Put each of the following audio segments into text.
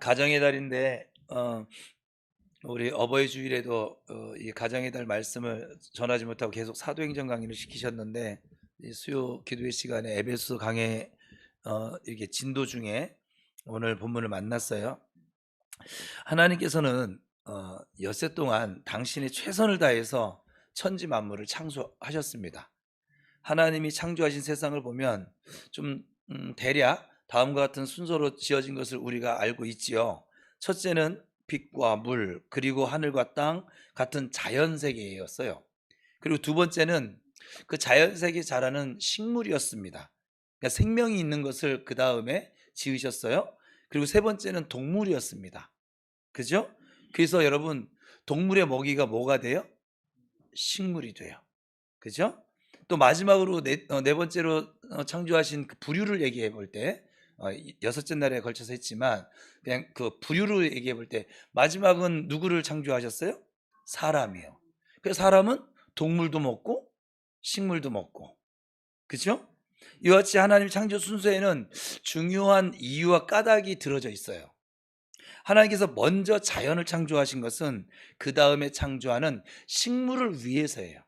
가정의 달인데 우리 어버이 주일에도 이 가정의 달 말씀을 전하지 못하고 계속 사도행전 강의를 시키셨는데 이 수요 기도회 시간에 에베소 강의 이렇게 진도 중에 오늘 본문을 만났어요. 하나님께서는 엿새 동안 당신의 최선을 다해서 천지 만물을 창조하셨습니다. 하나님이 창조하신 세상을 보면 좀 대략 다음과 같은 순서로 지어진 것을 우리가 알고 있지요. 첫째는 빛과 물 그리고 하늘과 땅 같은 자연 세계였어요. 그리고 두 번째는 그 자연 세계에 자라는 식물이었습니다. 그러니까 생명이 있는 것을 그 다음에 지으셨어요. 그리고 세 번째는 동물이었습니다. 그죠? 그래서 여러분, 동물의 먹이가 뭐가 돼요? 식물이 돼요. 그죠? 또 마지막으로 네 번째로 창조하신 그 부류를 얘기해 볼 때, 여섯째 날에 걸쳐서 했지만 그냥 그 부류를 얘기해 볼 때 마지막은 누구를 창조하셨어요? 사람이요. 그래서 사람은 동물도 먹고 식물도 먹고, 그죠? 이와 같이 하나님 창조 순서에는 중요한 이유와 까닭이 들어져 있어요. 하나님께서 먼저 자연을 창조하신 것은 그 다음에 창조하는 식물을 위해서예요.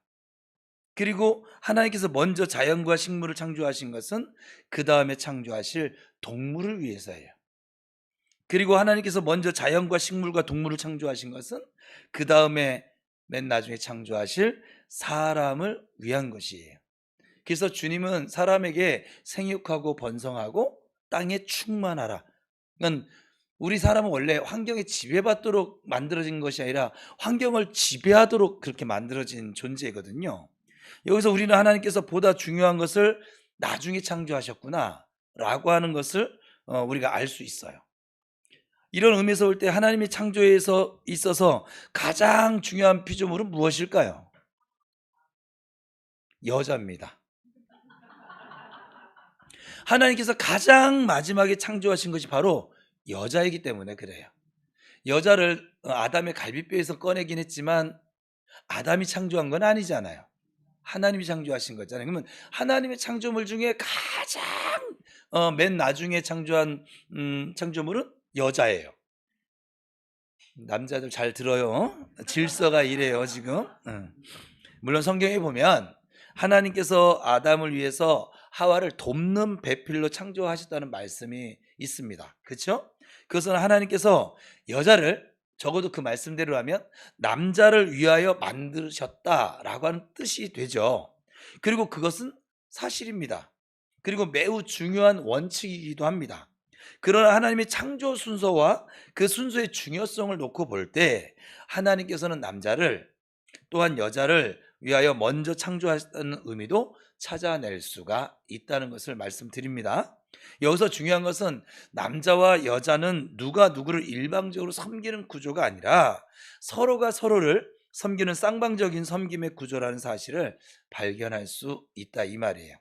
그리고 하나님께서 먼저 자연과 식물을 창조하신 것은 그 다음에 창조하실 동물을 위해서예요. 그리고 하나님께서 먼저 자연과 식물과 동물을 창조하신 것은 그 다음에 맨 나중에 창조하실 사람을 위한 것이에요. 그래서 주님은 사람에게 생육하고 번성하고 땅에 충만하라. 그러니까 우리 사람은 원래 환경에 지배받도록 만들어진 것이 아니라 환경을 지배하도록 그렇게 만들어진 존재거든요. 여기서 우리는 하나님께서 보다 중요한 것을 나중에 창조하셨구나 라고 하는 것을 우리가 알 수 있어요. 이런 의미에서 볼 때 하나님의 창조에서 있어서 가장 중요한 피조물은 무엇일까요? 여자입니다. 하나님께서 가장 마지막에 창조하신 것이 바로 여자이기 때문에 그래요. 여자를 아담의 갈비뼈에서 꺼내긴 했지만 아담이 창조한 건 아니잖아요. 하나님이 창조하신 거잖아요. 그러면 하나님의 창조물 중에 가장 맨 나중에 창조한 창조물은 여자예요. 남자들 잘 들어요. 질서가 이래요 지금. 물론 성경에 보면 하나님께서 아담을 위해서 하와를 돕는 배필로 창조하셨다는 말씀이 있습니다. 그렇죠? 그것은 하나님께서 여자를 적어도 그 말씀대로 하면 남자를 위하여 만드셨다라고 하는 뜻이 되죠. 그리고 그것은 사실입니다. 그리고 매우 중요한 원칙이기도 합니다. 그러나 하나님의 창조 순서와 그 순서의 중요성을 놓고 볼 때 하나님께서는 남자를 또한 여자를 위하여 먼저 창조하셨다는 의미도 찾아낼 수가 있다는 것을 말씀드립니다. 여기서 중요한 것은 남자와 여자는 누가 누구를 일방적으로 섬기는 구조가 아니라 서로가 서로를 섬기는 쌍방적인 섬김의 구조라는 사실을 발견할 수 있다 이 말이에요.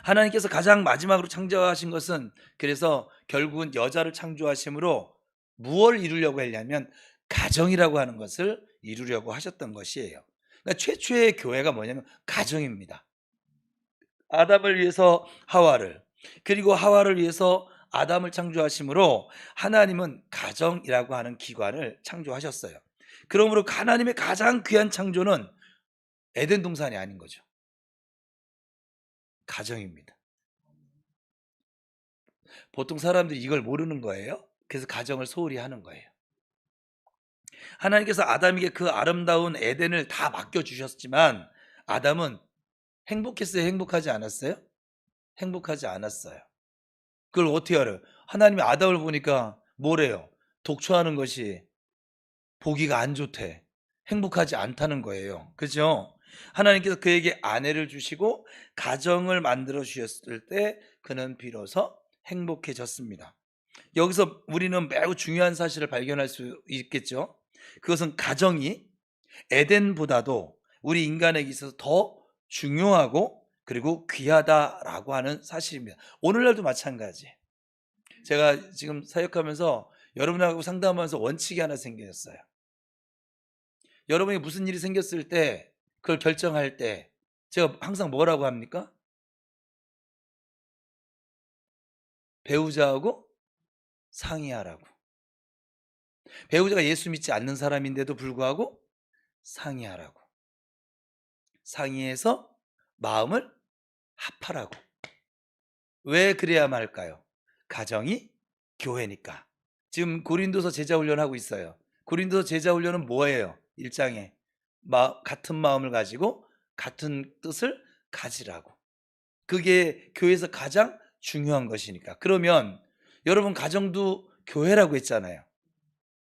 하나님께서 가장 마지막으로 창조하신 것은 그래서 결국은 여자를 창조하심으로 무엇을 이루려고 했냐면 가정이라고 하는 것을 이루려고 하셨던 것이에요. 그러니까 최초의 교회가 뭐냐면 가정입니다. 아담을 위해서 하와를, 그리고 하와를 위해서 아담을 창조하심으로 하나님은 가정이라고 하는 기관을 창조하셨어요. 그러므로 하나님의 가장 귀한 창조는 에덴 동산이 아닌 거죠. 가정입니다. 보통 사람들이 이걸 모르는 거예요. 그래서 가정을 소홀히 하는 거예요. 하나님께서 아담에게 그 아름다운 에덴을 다 맡겨주셨지만 아담은 행복했어요? 행복하지 않았어요? 행복하지 않았어요. 그걸 어떻게 알아요? 하나님이 아담을 보니까 뭐래요? 독초하는 것이 보기가 안 좋대. 행복하지 않다는 거예요. 그죠? 하나님께서 그에게 아내를 주시고 가정을 만들어 주셨을 때 그는 비로소 행복해졌습니다. 여기서 우리는 매우 중요한 사실을 발견할 수 있겠죠. 그것은 가정이 에덴보다도 우리 인간에게 있어서 더 중요하고 그리고 귀하다라고 하는 사실입니다. 오늘날도 마찬가지. 제가 지금 사역하면서 여러분하고 상담하면서 원칙이 하나 생겼어요. 여러분이 무슨 일이 생겼을 때 그걸 결정할 때 제가 항상 뭐라고 합니까? 배우자하고 상의하라고. 배우자가 예수 믿지 않는 사람인데도 불구하고 상의하라고. 상의해서 마음을 합하라고. 왜 그래야만 할까요? 가정이 교회니까. 지금 고린도서 제자훈련하고 있어요. 고린도서 제자훈련은 뭐예요? 1장에 같은 마음을 가지고 같은 뜻을 가지라고. 그게 교회에서 가장 중요한 것이니까. 그러면 여러분 가정도 교회라고 했잖아요.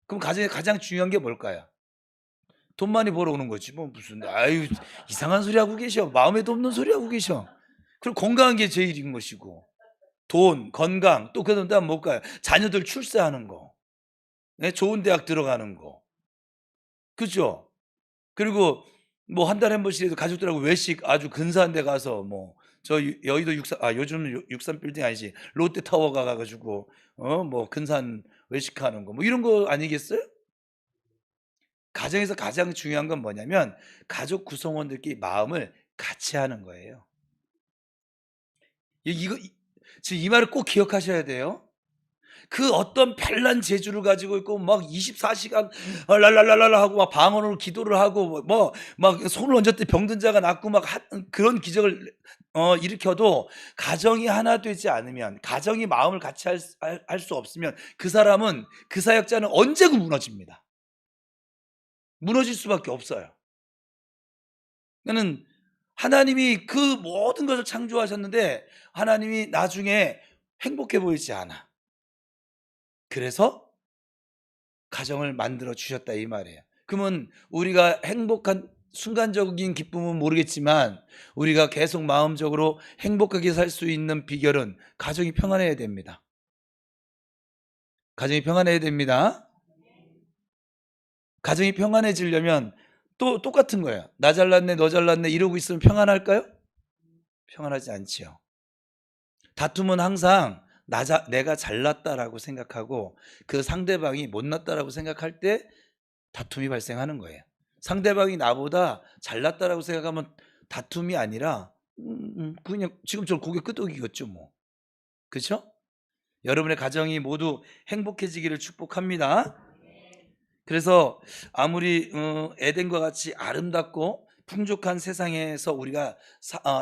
그럼 가정에 가장 중요한 게 뭘까요? 돈 많이 벌어오는 거지. 뭐 무슨 아유 이상한 소리 하고 계셔. 마음에도 없는 소리 하고 계셔. 그리고 건강한 게 제일인 것이고, 돈, 건강, 또 그다음 뭘까요? 자녀들 출세하는 거, 네? 좋은 대학 들어가는 거, 그죠? 그리고 뭐 한 달에 한 번씩이라도 가족들하고 외식 아주 근사한 데 가서 뭐 저 여의도 요즘은 63 빌딩 아니지 롯데타워 가가지고 뭐 근사한 외식하는 거 뭐 이런 거 아니겠어요? 가정에서 가장 중요한 건 뭐냐면 가족 구성원들끼리 마음을 같이 하는 거예요. 이거 지금 이 말을 꼭 기억하셔야 돼요. 그 어떤 별난 재주를 가지고 있고 막 24시간 랄랄랄랄라 하고 막 방언으로 기도를 하고 뭐 막 손을 얹었더니 병든 자가 낫고 막 그런 기적을 일으켜도 가정이 하나 되지 않으면, 가정이 마음을 같이 할 수 없으면 그 사람은, 그 사역자는 언제고 무너집니다. 무너질 수밖에 없어요. 그는 하나님이 그 모든 것을 창조하셨는데 하나님이 나중에 행복해 보이지 않아. 그래서 가정을 만들어 주셨다 이 말이에요. 그러면 우리가 행복한 순간적인 기쁨은 모르겠지만 우리가 계속 마음적으로 행복하게 살 수 있는 비결은 가정이 평안해야 됩니다. 가정이 평안해야 됩니다. 가정이 평안해지려면 또 똑같은 거예요. 나 잘났네 너 잘났네 이러고 있으면 평안할까요? 평안하지 않지요. 다툼은 항상 내가 잘났다라고 생각하고 그 상대방이 못났다라고 생각할 때 다툼이 발생하는 거예요. 상대방이 나보다 잘났다라고 생각하면 다툼이 아니라 그냥 지금처럼 고개 끄덕이겠죠 뭐. 그렇죠? 여러분의 가정이 모두 행복해지기를 축복합니다. 그래서 아무리 에덴과 같이 아름답고 풍족한 세상에서 우리가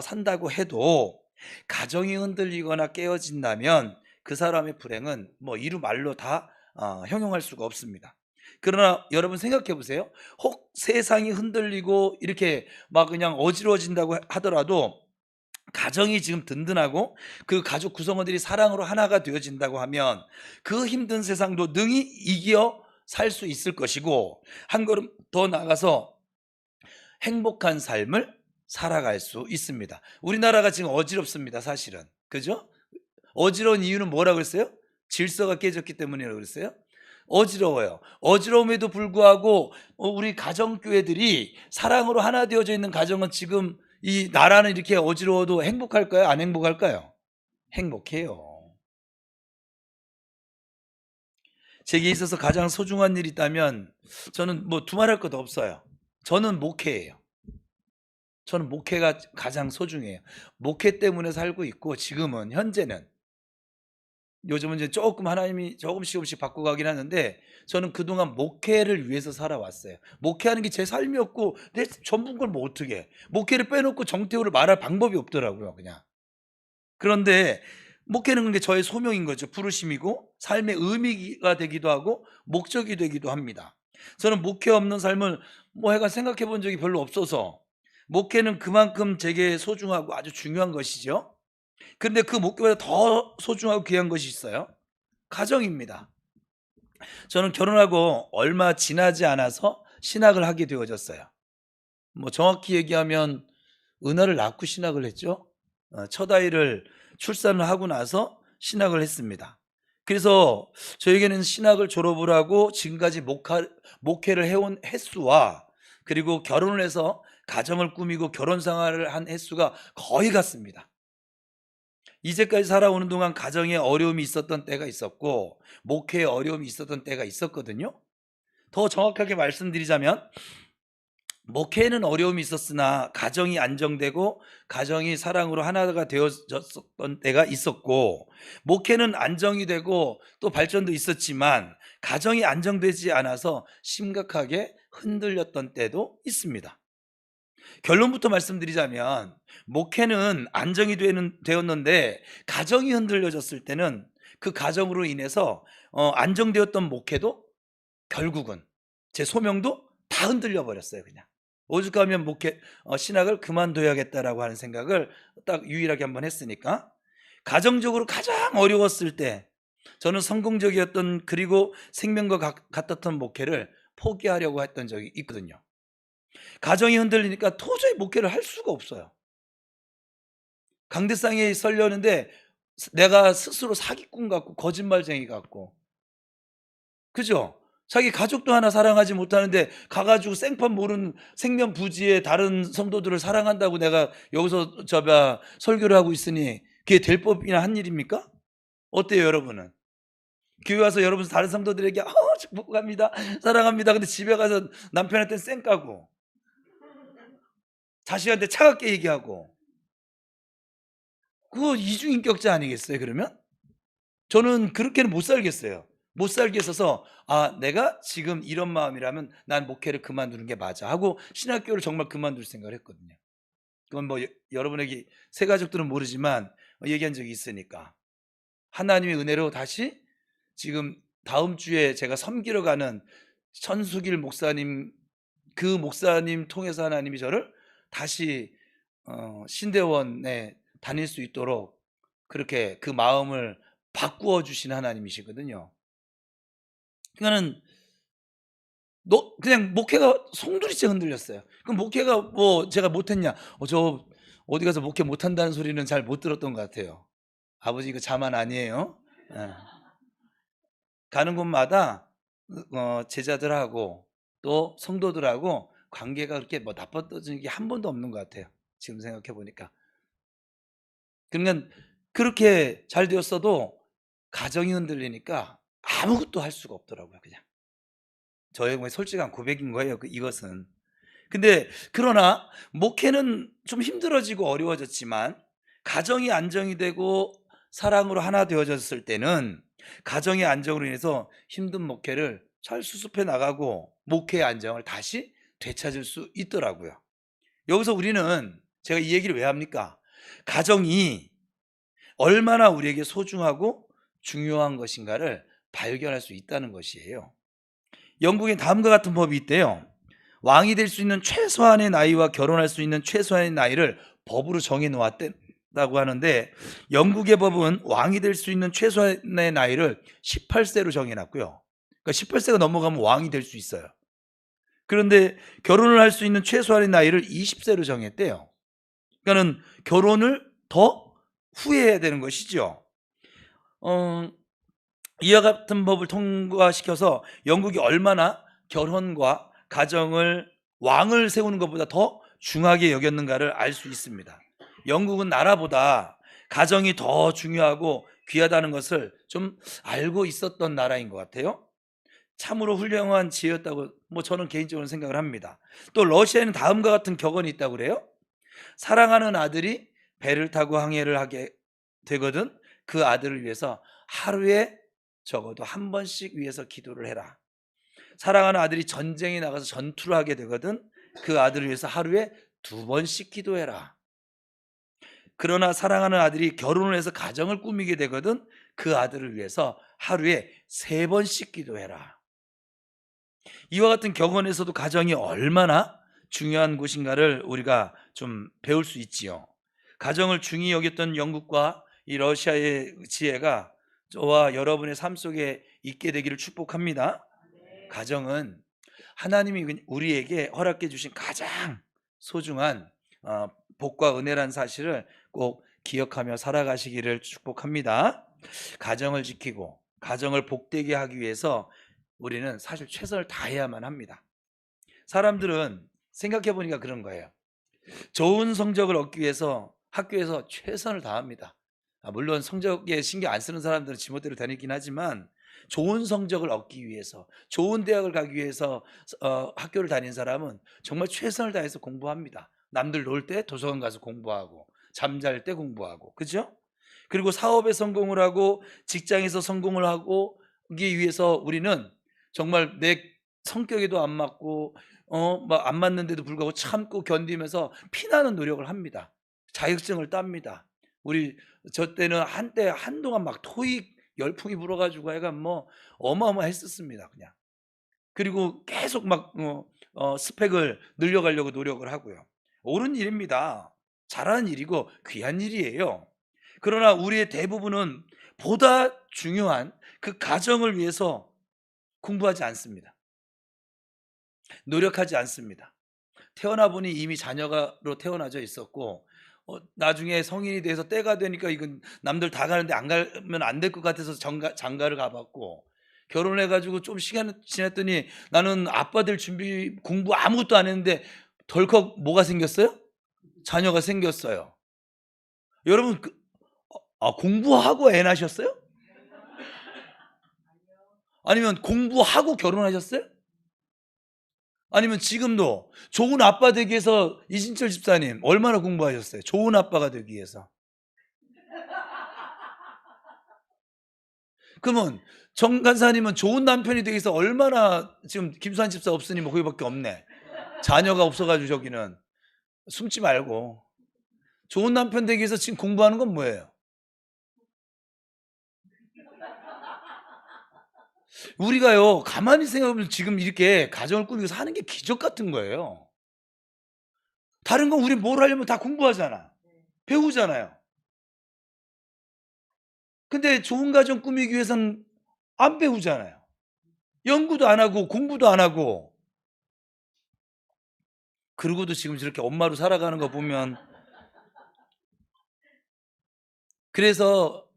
산다고 해도 가정이 흔들리거나 깨어진다면 그 사람의 불행은 뭐 이루 말로 다 형용할 수가 없습니다. 그러나 여러분 생각해 보세요. 혹 세상이 흔들리고 이렇게 막 그냥 어지러워진다고 하더라도 가정이 지금 든든하고 그 가족 구성원들이 사랑으로 하나가 되어진다고 하면 그 힘든 세상도 능히 이겨 살 수 있을 것이고, 한 걸음 더 나아가서 행복한 삶을 살아갈 수 있습니다. 우리나라가 지금 어지럽습니다 사실은. 그죠? 어지러운 이유는 뭐라고 그랬어요? 질서가 깨졌기 때문이라고 그랬어요? 어지러워요. 어지러움에도 불구하고 우리 가정교회들이 사랑으로 하나 되어져 있는 가정은 지금 이 나라는 이렇게 어지러워도 행복할까요? 안 행복할까요? 행복해요. 제게 있어서 가장 소중한 일이 있다면 저는 뭐 두말할 것도 없어요. 저는 목회예요. 저는 목회가 가장 소중해요. 목회 때문에 살고 있고, 지금은 현재는 요즘은 이제 조금 하나님이 조금씩 바꿔가긴 하는데 저는 그동안 목회를 위해서 살아왔어요. 목회하는 게 제 삶이었고 내 전부인 걸 뭐 어떻게 해. 목회를 빼놓고 정태호를 말할 방법이 없더라고요 그냥. 그런데 목회는 게 저의 소명인 거죠. 부르심이고 삶의 의미가 되기도 하고 목적이 되기도 합니다. 저는 목회 없는 삶을 뭐 해가 생각해 본 적이 별로 없어서 목회는 그만큼 제게 소중하고 아주 중요한 것이죠. 그런데 그 목표보다 더 소중하고 귀한 것이 있어요. 가정입니다. 저는 결혼하고 얼마 지나지 않아서 신학을 하게 되어졌어요. 뭐 정확히 얘기하면 은하를 낳고 신학을 했죠. 첫 아이를 출산을 하고 나서 신학을 했습니다. 그래서 저에게는 신학을 졸업을 하고 지금까지 목회를 해온 횟수와 그리고 결혼을 해서 가정을 꾸미고 결혼 생활을 한 횟수가 거의 같습니다. 이제까지 살아오는 동안 가정에 어려움이 있었던 때가 있었고 목회에 어려움이 있었던 때가 있었거든요. 더 정확하게 말씀드리자면 목회에는 어려움이 있었으나 가정이 안정되고 가정이 사랑으로 하나가 되어졌던 때가 있었고, 목회는 안정이 되고 또 발전도 있었지만 가정이 안정되지 않아서 심각하게 흔들렸던 때도 있습니다. 결론부터 말씀드리자면 목회는 안정이 되었는데 가정이 흔들려졌을 때는 그 가정으로 인해서 안정되었던 목회도 결국은 제 소명도 다 흔들려 버렸어요. 그냥 오죽하면 목회 신학을 그만둬야겠다라고 하는 생각을 딱 유일하게 한번 했으니까. 가정적으로 가장 어려웠을 때 저는 성공적이었던 그리고 생명과 같았던 목회를 포기하려고 했던 적이 있거든요. 가정이 흔들리니까 도저히 목회를 할 수가 없어요. 강대상에 설려는데 내가 스스로 사기꾼 같고 거짓말쟁이 같고, 그죠? 자기 가족도 하나 사랑하지 못하는데 가가지고 생판 모르는 생면부지의 다른 성도들을 사랑한다고 내가 여기서 설교를 하고 있으니 그게 될 법이나 한 일입니까? 어때요, 여러분은? 교회 와서 여러분 다른 성도들에게 축복합니다, 사랑합니다. 근데 집에 가서 남편한테 쌩 까고 자식한테 차갑게 얘기하고, 그거 이중인격자 아니겠어요, 그러면? 저는 그렇게는 못 살겠어요. 못 살겠어서 내가 지금 이런 마음이라면 난 목회를 그만두는 게 맞아 하고 신학교를 정말 그만둘 생각을 했거든요. 그건 뭐 여러분에게 새 가족들은 모르지만 얘기한 적이 있으니까. 하나님의 은혜로 다시 지금 다음 주에 제가 섬기러 가는 천수길 목사님, 그 목사님 통해서 하나님이 저를 다시 신대원에 다닐 수 있도록 그렇게 그 마음을 바꾸어 주신 하나님이시거든요. 그러니까는 그냥 목회가 송두리째 흔들렸어요. 그럼 목회가 뭐 제가 못했냐? 저 어디 가서 목회 못한다는 소리는 잘 못 들었던 것 같아요. 아버지 이거 자만 아니에요? 예. 가는 곳마다 제자들하고 또 성도들하고 관계가 그렇게 뭐 나빠진 게 한 번도 없는 것 같아요. 지금 생각해 보니까. 그러면 그렇게 잘 되었어도 가정이 흔들리니까 아무것도 할 수가 없더라고요, 그냥. 저의 솔직한 고백인 거예요, 이것은. 근데 그러나 목회는 좀 힘들어지고 어려워졌지만 가정이 안정이 되고 사랑으로 하나 되어졌을 때는 가정의 안정으로 인해서 힘든 목회를 잘 수습해 나가고 목회의 안정을 다시 되찾을 수 있더라고요. 여기서 우리는 제가 이 얘기를 왜 합니까? 가정이 얼마나 우리에게 소중하고 중요한 것인가를 발견할 수 있다는 것이에요. 영국엔 다음과 같은 법이 있대요. 왕이 될 수 있는 최소한의 나이와 결혼할 수 있는 최소한의 나이를 법으로 정해 놓았다고 하는데, 영국의 법은 왕이 될 수 있는 최소한의 나이를 18세로 정해 놨고요. 그러니까 18세가 넘어가면 왕이 될 수 있어요. 그런데 결혼을 할 수 있는 최소한의 나이를 20세로 정했대요. 그러니까는 결혼을 더 후회해야 되는 것이죠. 이와 같은 법을 통과시켜서 영국이 얼마나 결혼과 가정을 왕을 세우는 것보다 더 중하게 여겼는가를 알 수 있습니다. 영국은 나라보다 가정이 더 중요하고 귀하다는 것을 좀 알고 있었던 나라인 것 같아요. 참으로 훌륭한 지혜였다고 저는 개인적으로 생각을 합니다. 또 러시아에는 다음과 같은 격언이 있다고 그래요. 사랑하는 아들이 배를 타고 항해를 하게 되거든 그 아들을 위해서 하루에 적어도 한 번씩 위해서 기도를 해라. 사랑하는 아들이 전쟁에 나가서 전투를 하게 되거든 그 아들을 위해서 하루에 2번씩 기도해라. 그러나 사랑하는 아들이 결혼을 해서 가정을 꾸미게 되거든 그 아들을 위해서 하루에 3번씩 기도해라. 이와 같은 격언에서도 가정이 얼마나 중요한 곳인가를 우리가 좀 배울 수 있지요. 가정을 중히 여겼던 영국과 이 러시아의 지혜가 저와 여러분의 삶 속에 있게 되기를 축복합니다. 가정은 하나님이 우리에게 허락해 주신 가장 소중한 복과 은혜란 사실을 꼭 기억하며 살아가시기를 축복합니다. 가정을 지키고 가정을 복되게 하기 위해서 우리는 사실 최선을 다해야만 합니다. 사람들은 생각해 보니까 그런 거예요. 좋은 성적을 얻기 위해서 학교에서 최선을 다합니다. 물론 성적에 신경 안 쓰는 사람들은 지멋대로 다니긴 하지만 좋은 성적을 얻기 위해서 좋은 대학을 가기 위해서 학교를 다니는 사람은 정말 최선을 다해서 공부합니다. 남들 놀 때 도서관 가서 공부하고 잠잘 때 공부하고, 그죠? 그리고 사업에 성공을 하고 직장에서 성공을 하기 위해서 우리는 정말 내 성격에도 안 맞고 막 안 맞는데도 불구하고 참고 견디면서 피나는 노력을 합니다. 자격증을 땄니다. 우리 저 때는 한때 한동안 막 토익 열풍이 불어 가지고 하여간 뭐 어마어마했었습니다 그냥. 그리고 계속 막 스펙을 늘려가려고 노력을 하고요. 옳은 일입니다. 잘하는 일이고 귀한 일이에요. 그러나 우리의 대부분은 보다 중요한 그 가정을 위해서 공부하지 않습니다. 노력하지 않습니다. 태어나 보니 이미 자녀가로 태어나져 있었고 나중에 성인이 돼서 때가 되니까 이건 남들 다 가는데 안 가면 안 될 것 같아서 장가를 가 봤고, 결혼해 가지고 좀 시간 지났더니 나는 아빠 될 준비 공부 아무것도 안 했는데 덜컥 뭐가 생겼어요? 자녀가 생겼어요. 여러분 공부하고 애 낳으셨어요? 아니면 공부하고 결혼하셨어요? 아니면 지금도 좋은 아빠 되기 위해서 이진철 집사님 얼마나 공부하셨어요? 좋은 아빠가 되기 위해서. 그러면 정 간사님은 좋은 남편이 되기 위해서 얼마나, 지금 김수환 집사 없으니 뭐 거기밖에 없네. 자녀가 없어가지고 저기는 숨지 말고 좋은 남편 되기 위해서 지금 공부하는 건 뭐예요? 우리가요 가만히 생각해보면 지금 이렇게 가정을 꾸미고 사는 게 기적 같은 거예요. 다른 건 우리 뭘 하려면 다 공부하잖아. 배우잖아요. 근데 좋은 가정 꾸미기 위해서는 안 배우잖아요. 연구도 안 하고 공부도 안 하고. 그러고도 지금 저렇게 엄마로 살아가는 거 보면, 그래서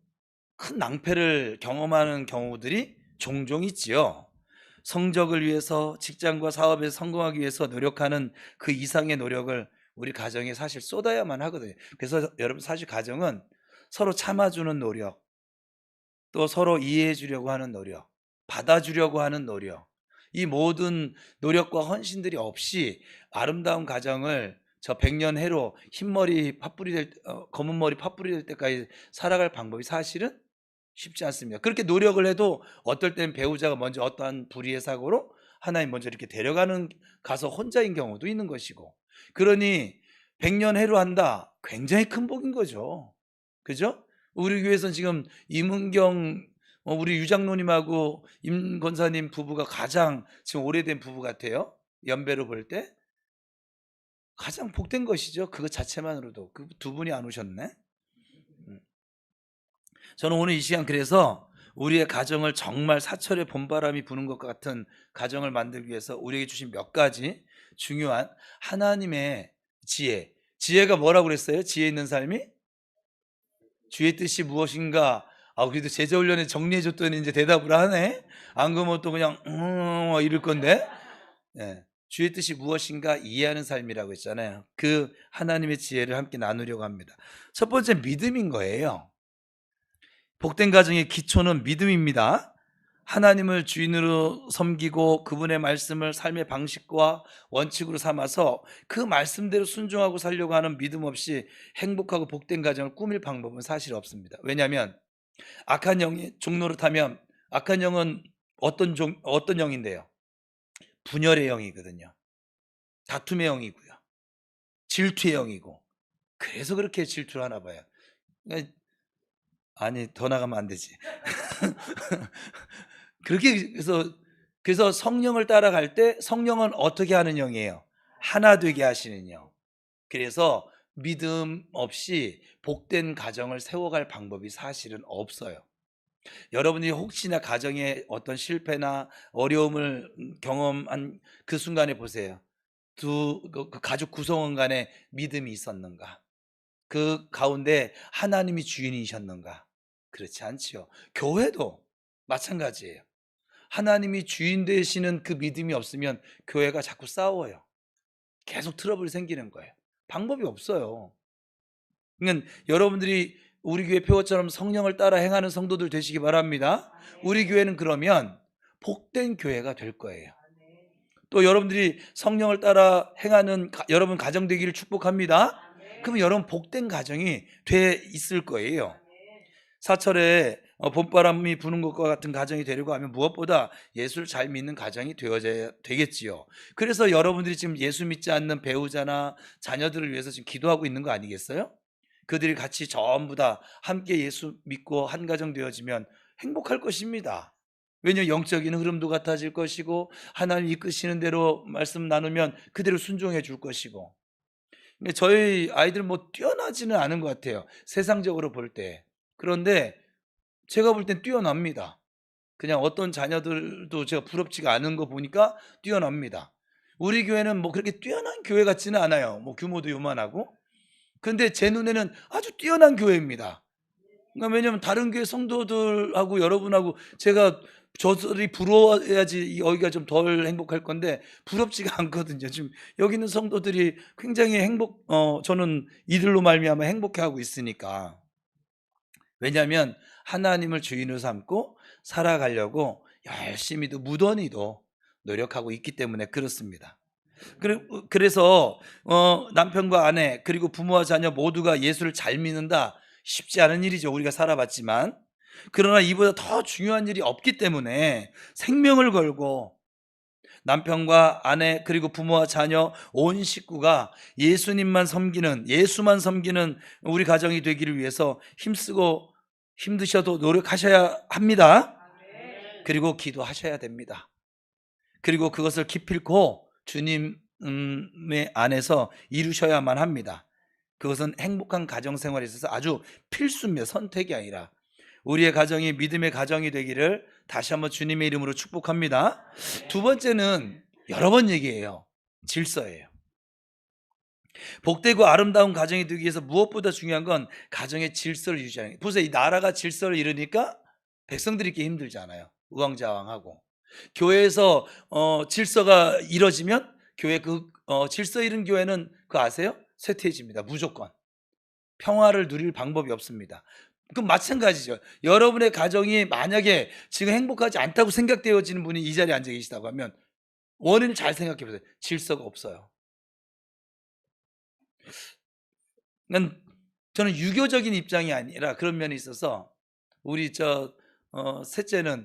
큰 낭패를 경험하는 경우들이 종종 있지요. 성적을 위해서 직장과 사업에서 성공하기 위해서 노력하는 그 이상의 노력을 우리 가정에 사실 쏟아야만 하거든요. 그래서 여러분 사실 가정은 서로 참아주는 노력, 또 서로 이해해 주려고 하는 노력, 받아주려고 하는 노력, 이 모든 노력과 헌신들이 없이 아름다운 가정을 저 백년 해로 흰머리 팥불이 검은 머리 팥불이 될 때까지 살아갈 방법이 사실은 쉽지 않습니다. 그렇게 노력을 해도 어떨 때는 배우자가 먼저 어떠한 불의의 사고로 하나님 먼저 이렇게 데려가는, 가서 혼자인 경우도 있는 것이고, 그러니 백년 해로 한다, 굉장히 큰 복인 거죠. 그죠? 우리 교회에서는 지금 임은경 우리 유장로님하고 임 권사님 부부가 가장 지금 오래된 부부 같아요. 연배로 볼 때 가장 복된 것이죠. 그것 자체만으로도. 그 두 분이 안 오셨네. 저는 오늘 이 시간 그래서 우리의 가정을 정말 사철의 봄바람이 부는 것 같은 가정을 만들기 위해서 우리에게 주신 몇 가지 중요한 하나님의 지혜가 뭐라고 그랬어요? 지혜 있는 삶이 주의 뜻이 무엇인가? 그래도 제자훈련에 정리해 줬더니 이제 대답을 하네. 안 그러면 또 그냥 이럴 건데. 예. 주의 뜻이 무엇인가 이해하는 삶이라고 했잖아요. 그 하나님의 지혜를 함께 나누려고 합니다. 첫 번째 믿음인 거예요. 복된 가정의 기초는 믿음입니다. 하나님을 주인으로 섬기고 그분의 말씀을 삶의 방식과 원칙으로 삼아서 그 말씀대로 순종하고 살려고 하는 믿음 없이 행복하고 복된 가정을 꾸밀 방법은 사실 없습니다. 왜냐하면 악한 영이 종로를 타면, 악한 영은 어떤 영인데요? 분열의 영이거든요. 다툼의 영이고요. 질투의 영이고. 그래서 그렇게 질투를 하나 봐요. 그러니까 아니 더 나가면 안 되지. 그렇게 그래서 성령을 따라갈 때 성령은 어떻게 하는 영이에요? 하나 되게 하시는 영. 그래서 믿음 없이 복된 가정을 세워갈 방법이 사실은 없어요. 여러분이 혹시나 가정에 어떤 실패나 어려움을 경험한 그 순간에 보세요. 그 가족 구성원 간에 믿음이 있었는가? 그 가운데 하나님이 주인이셨는가? 그렇지 않지요. 교회도 마찬가지예요. 하나님이 주인 되시는 그 믿음이 없으면 교회가 자꾸 싸워요. 계속 트러블이 생기는 거예요. 방법이 없어요. 그러니까 여러분들이 우리 교회 표어처럼 성령을 따라 행하는 성도들 되시기 바랍니다. 우리 교회는 그러면 복된 교회가 될 거예요. 또 여러분들이 성령을 따라 행하는 여러분 가정 되기를 축복합니다. 그러면 여러분 복된 가정이 돼 있을 거예요. 사철에 봄바람이 부는 것과 같은 가정이 되려고 하면 무엇보다 예수를 잘 믿는 가정이 되어져야 되겠지요. 그래서 여러분들이 지금 예수 믿지 않는 배우자나 자녀들을 위해서 지금 기도하고 있는 거 아니겠어요? 그들이 같이 전부 다 함께 예수 믿고 한 가정 되어지면 행복할 것입니다. 왜냐하면 영적인 흐름도 같아질 것이고 하나님 이끄시는 대로 말씀 나누면 그대로 순종해 줄 것이고. 근데 저희 아이들 뭐 뛰어나지는 않은 것 같아요, 세상적으로 볼 때. 그런데 제가 볼 땐 뛰어납니다. 그냥 어떤 자녀들도 제가 부럽지가 않은 거 보니까 뛰어납니다. 우리 교회는 뭐 그렇게 뛰어난 교회 같지는 않아요. 뭐 규모도 요만하고. 근데 제 눈에는 아주 뛰어난 교회입니다. 그러니까 왜냐면 다른 교회 성도들하고 여러분하고 제가 저들이 부러워야지 여기가 좀 덜 행복할 건데 부럽지가 않거든요. 지금 여기 있는 성도들이 굉장히 저는 이들로 말미암아 행복해하고 있으니까. 왜냐하면 하나님을 주인으로 삼고 살아가려고 열심히도 무던히도 노력하고 있기 때문에 그렇습니다. 그래서 남편과 아내 그리고 부모와 자녀 모두가 예수를 잘 믿는다, 쉽지 않은 일이죠, 우리가 살아봤지만. 그러나 이보다 더 중요한 일이 없기 때문에 생명을 걸고 남편과 아내 그리고 부모와 자녀 온 식구가 예수만 섬기는 우리 가정이 되기를 위해서 힘쓰고 힘드셔도 노력하셔야 합니다. 그리고 기도하셔야 됩니다. 그리고 그것을 기필코 주님의 안에서 이루셔야만 합니다. 그것은 행복한 가정생활에 있어서 아주 필수입니다. 선택이 아니라. 우리의 가정이 믿음의 가정이 되기를 다시 한번 주님의 이름으로 축복합니다. 두 번째는 여러 번 얘기해요. 질서예요. 복되고 아름다운 가정이 되기 위해서 무엇보다 중요한 건 가정의 질서를 유지하는 거예요. 보세요, 이 나라가 질서를 잃으니까 백성들이 있기 힘들잖아요. 우왕좌왕하고. 교회에서 질서가 이뤄지면 교회 질서 잃은 교회는 그거 아세요? 쇠퇴해집니다. 무조건. 평화를 누릴 방법이 없습니다. 그럼 마찬가지죠. 여러분의 가정이 만약에 지금 행복하지 않다고 생각되어지는 분이 이 자리에 앉아 계시다고 하면 원인을 잘 생각해 보세요. 질서가 없어요. 저는 유교적인 입장이 아니라 그런 면이 있어서 우리 셋째는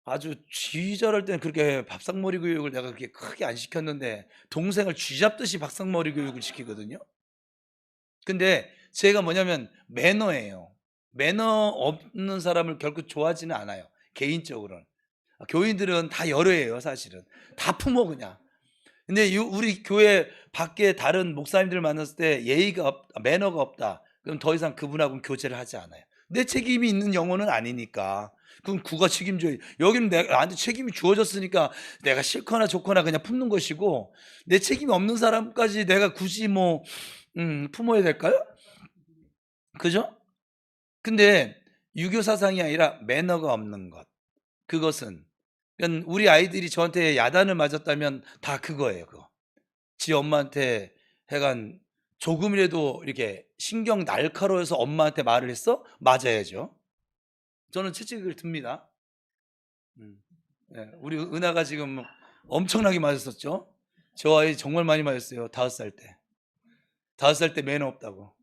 아주 쥐저럴 때는 그렇게 밥상머리 교육을 내가 그렇게 크게 안 시켰는데 동생을 쥐잡듯이 밥상머리 교육을 시키거든요. 근데 제가 뭐냐면 매너예요. 매너 없는 사람을 결코 좋아하지는 않아요, 개인적으로는. 교인들은 다 열애예요, 사실은. 다 품어 그냥. 근데 우리 교회 밖에 다른 목사님들 만났을 때 매너가 없다, 그럼 더 이상 그분하고는 교제를 하지 않아요. 내 책임이 있는 영혼은 아니니까. 그럼 구가 책임져요. 여기는 나한테 책임이 주어졌으니까 내가 싫거나 좋거나 그냥 품는 것이고, 내 책임이 없는 사람까지 내가 굳이 품어야 될까요? 그죠? 근데 유교 사상이 아니라 매너가 없는 것. 그것은 우리 아이들이 저한테 야단을 맞았다면 다 그거예요. 그거. 지 엄마한테 해간 조금이라도 이렇게 신경 날카로워서 엄마한테 말을 했어? 맞아야죠. 저는 채찍을 듭니다. 네, 우리 은하가 지금 엄청나게 맞았었죠. 저 아이 정말 많이 맞았어요. 5살 때. 5살 때 매너 없다고.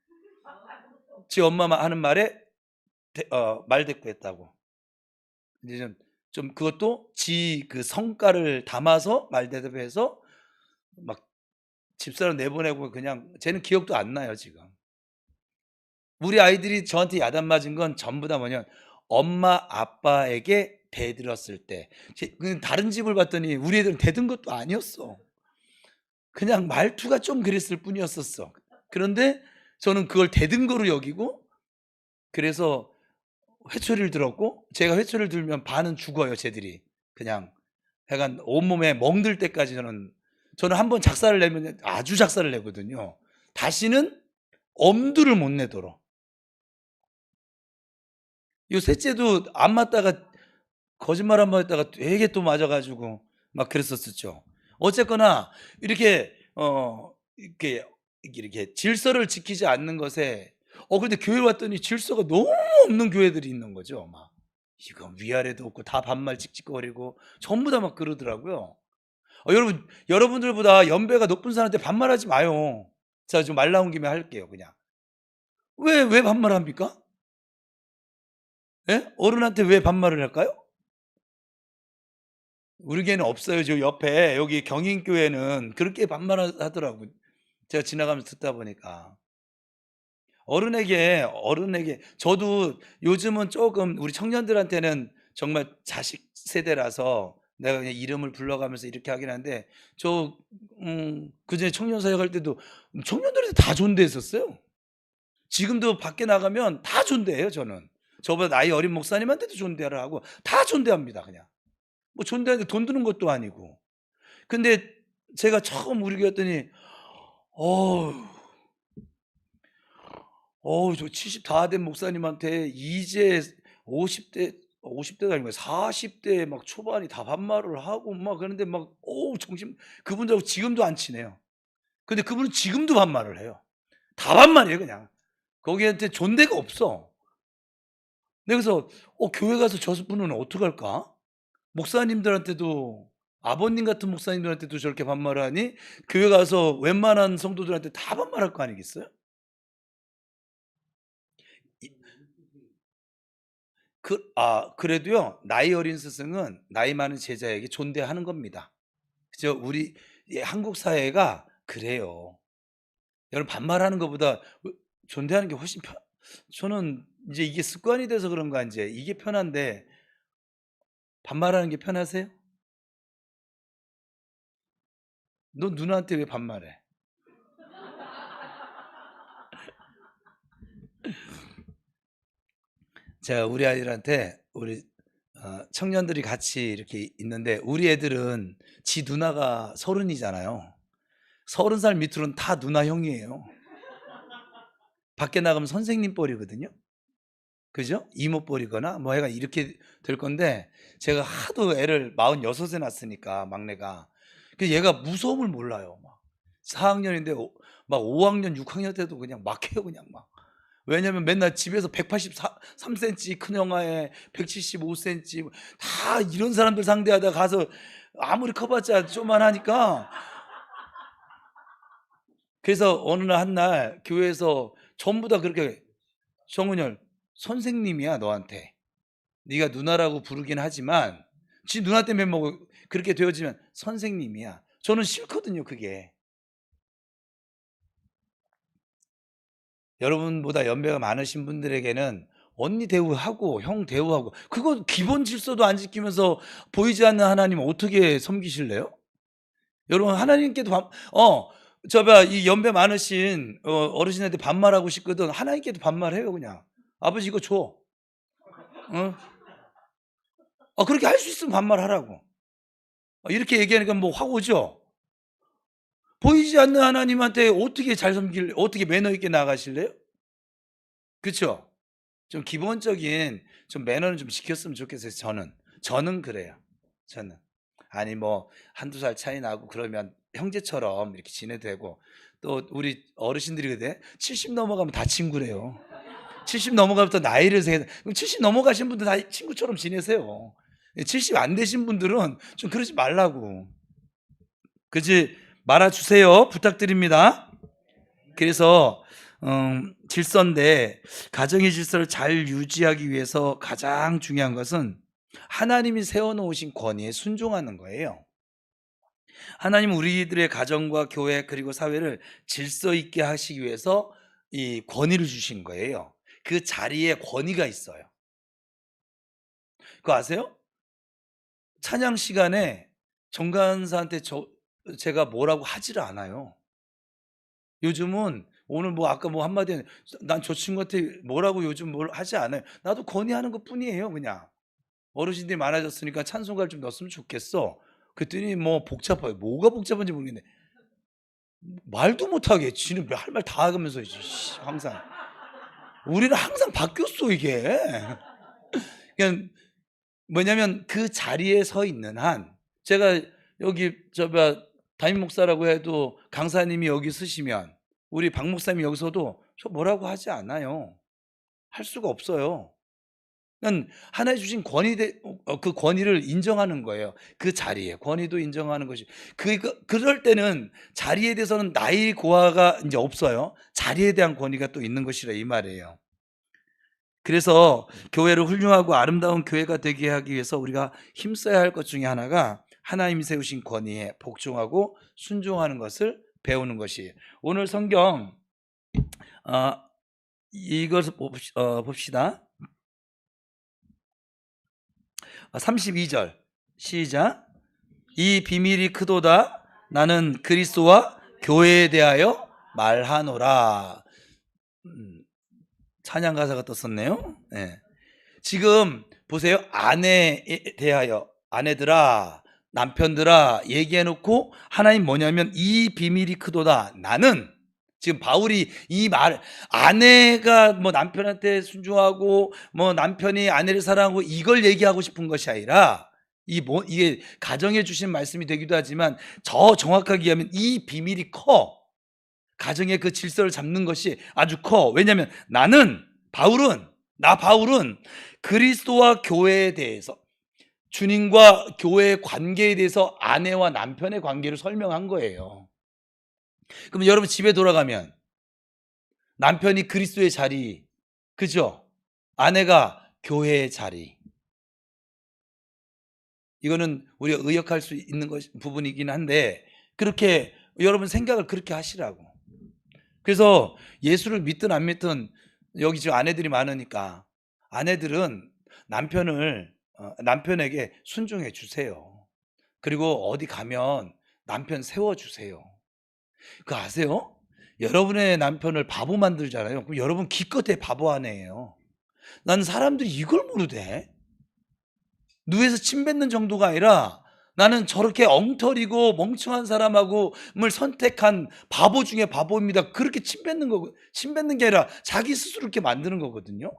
지 엄마 하는 말에 말대꾸했다고. 이제 좀 그것도 그 성과를 담아서 말대답해서 막 집사람 내보내고, 그냥 쟤는 기억도 안 나요 지금. 우리 아이들이 저한테 야단 맞은 건 전부 다 뭐냐면 엄마 아빠에게 대들었을 때. 다른 집을 봤더니 우리 애들은 대든 것도 아니었어. 그냥 말투가 좀 그랬을 뿐이었었어. 그런데 저는 그걸 대든 거로 여기고, 그래서 회초리를 들었고, 제가 회초리를 들면 반은 죽어요 쟤들이. 그냥 약간 온몸에 멍들 때까지 저는 한번 작사를 내면 아주 작사를 내거든요. 다시는 엄두를 못 내도록. 요 셋째도 안 맞다가 거짓말 한 번 했다가 되게 또 맞아가지고 막 그랬었죠. 어쨌거나 이렇게 이렇게 질서를 지키지 않는 것에 근데 교회 왔더니 질서가 너무 없는 교회들이 있는 거죠. 막 이거 위아래도 없고 다 반말 찍찍거리고 전부 다 막 그러더라고요. 여러분들보다 연배가 높은 사람한테 반말하지 마요. 자, 좀 말 나온 김에 할게요. 그냥 왜 반말합니까? 예? 어른한테 왜 반말을 할까요? 우리 교회는 없어요. 저 옆에 여기 경인교회는 그렇게 반말하더라고요. 제가 지나가면서 듣다 보니까. 어른에게 저도 요즘은 조금 우리 청년들한테는 정말 자식 세대라서 내가 그냥 이름을 불러가면서 이렇게 하긴 한데 저 그전에 청년 사역할 때도 청년들한테 다 존대했었어요. 지금도 밖에 나가면 다 존대해요, 저는. 저보다 나이 어린 목사님한테도 존대를 하고 다 존대합니다, 그냥. 뭐 존대하는데 돈 드는 것도 아니고. 근데 제가 처음 우리 교회 왔더니 어우, 저 70 다 된 목사님한테 이제 50대 50대가 아니고 40대 막 초반이 다 반말을 하고 막 그러는데 막 어우 정신 그분들하고 지금도 안 친해요. 근데 그분은 지금도 반말을 해요. 다 반말이에요, 그냥. 거기한테 존대가 없어. 네, 그래서 교회 가서 저 분은 어떡할까? 목사님들한테도 아버님 같은 목사님들한테도 저렇게 반말을 하니 교회 가서 웬만한 성도들한테 다 반말할 거 아니겠어요? 이 그래도요. 나이 어린 스승은 나이 많은 제자에게 존대하는 겁니다. 그죠? 우리 한국 사회가 그래요. 여러분 반말하는 것보다 존대하는 게 훨씬 저는 이제 이게 습관이 돼서 그런가 인제 이게 편한데 반말하는 게 편하세요? "너 누나한테 왜 반말해?" 제가 우리 아이들한테 우리 청년들이 같이 이렇게 있는데 우리 애들은 지 누나가 30이잖아요. 30살 밑으로는 다 누나 형이에요. 밖에 나가면 선생님 뻘이거든요. 그죠? 이모 뻘이거나 뭐 애가 이렇게 될 건데 제가 하도 애를 46에 낳았으니까 막내가. 그 얘가 무서움을 몰라요. 막 4학년인데 막 5학년, 6학년 때도 그냥 막 해요 그냥 막. 왜냐면 맨날 집에서 183cm 큰 형아에 175cm 다 이런 사람들 상대하다 가서 아무리 커봤자 좀만하니까. 그래서 어느 날 한 날 교회에서 전부 다 그렇게 "정은열 선생님이야 너한테. 네가 누나라고 부르긴 하지만 지 누나 때문에 뭐 그렇게 되어지면 선생님이야." 저는 싫거든요 그게. 여러분보다 연배가 많으신 분들에게는 언니 대우하고 형 대우하고 그거 기본 질서도 안 지키면서 보이지 않는 하나님 어떻게 섬기실래요? 여러분 하나님께도 이 연배 많으신 어르신한테 반말하고 싶거든 하나님께도 반말해요 그냥. "아버지 이거 줘." 어? 그렇게 할 수 있으면 반말하라고. 이렇게 얘기하니까 뭐 확 오죠? 보이지 않는 하나님한테 어떻게 잘 어떻게 매너 있게 나아가실래요? 그쵸? 좀 기본적인 좀 매너는 좀 지켰으면 좋겠어요 저는. 저는 그래요. 저는. 아니 뭐 한두 살 차이 나고 그러면 형제처럼 이렇게 지내도 되고 또 우리 어르신들이 그래 70 넘어가면 다 친구래요. 70 넘어가면 또 나이를 세 그럼 70 넘어가신 분들 다 친구처럼 지내세요. 70 안 되신 분들은 좀 그러지 말라고. 그지 말아 주세요. 부탁드립니다. 그래서 질서인데 가정의 질서를 잘 유지하기 위해서 가장 중요한 것은 하나님이 세워 놓으신 권위에 순종하는 거예요. 하나님은 우리들의 가정과 교회 그리고 사회를 질서 있게 하시기 위해서 이 권위를 주신 거예요. 그 자리에 권위가 있어요. 그거 아세요? 찬양 시간에 정간사한테 제가 뭐라고 하지를 않아요. 요즘은 오늘 뭐 아까 뭐 한마디 난 저 친구한테 뭐라고 요즘 뭘 하지 않아요. 나도 건의하는 것뿐이에요 그냥. 어르신들이 많아졌으니까 찬송가를 좀 넣었으면 좋겠어. 그랬더니 뭐 복잡해요. 뭐가 복잡한지 모르겠네. 말도 못하게 지는 할 말 다 하면서 항상. 우리는 항상 바뀌었어 이게. 그냥 뭐냐면 그 자리에 서 있는 한 제가 여기 담임 목사라고 해도 강사님이 여기 서시면 우리 박 목사님이 여기 서도 저 뭐라고 하지 않아요. 할 수가 없어요. 그냥 하나님 주신 그 권위를 인정하는 거예요. 그 자리에 권위도 인정하는 것이 그럴 때는 자리에 대해서는 나의 고하가 인제 없어요. 자리에 대한 권위가 또 있는 것이라 이 말이에요. 그래서 교회를 훌륭하고 아름다운 교회가 되게 하기 위해서 우리가 힘써야 할 것 중에 하나가 하나님이 세우신 권위에 복종하고 순종하는 것을 배우는 것이에요. 오늘 성경 이것을 봅시다. 32절 시작. 이 비밀이 크도다. 나는 그리스도와 교회에 대하여 말하노라. 찬양 가사가 떴었네요. 네. 지금 보세요. 아내에 대하여, 아내들아, 남편들아 얘기해놓고 하나님 뭐냐면 이 비밀이 크도다. 나는 지금 바울이 이 말, 아내가 뭐 남편한테 순종하고 뭐 남편이 아내를 사랑하고 이걸 얘기하고 싶은 것이 아니라 이게 가정에 주신 말씀이 되기도 하지만 더 정확하게 얘기하면 이 비밀이 커. 가정의 그 질서를 잡는 것이 아주 커. 왜냐하면 바울은 그리스도와 교회에 대해서, 주님과 교회의 관계에 대해서 아내와 남편의 관계를 설명한 거예요. 그럼 여러분 집에 돌아가면 남편이 그리스도의 자리, 그죠? 아내가 교회의 자리. 이거는 우리가 의역할 수 있는 부분이긴 한데 그렇게 여러분 생각을 그렇게 하시라고. 그래서 예수를 믿든 안 믿든 여기 지금 아내들이 많으니까 아내들은 남편에게 순종해 주세요. 그리고 어디 가면 남편 세워주세요. 그거 아세요? 여러분의 남편을 바보 만들잖아요. 그럼 여러분 기껏해 바보 아내예요. 나는 사람들이 이걸 모르대. 누에서 침 뱉는 정도가 아니라 나는 저렇게 엉터리고 멍청한 사람을 선택한 바보 중에 바보입니다. 그렇게 침 뱉는 게 아니라 자기 스스로 이렇게 만드는 거거든요.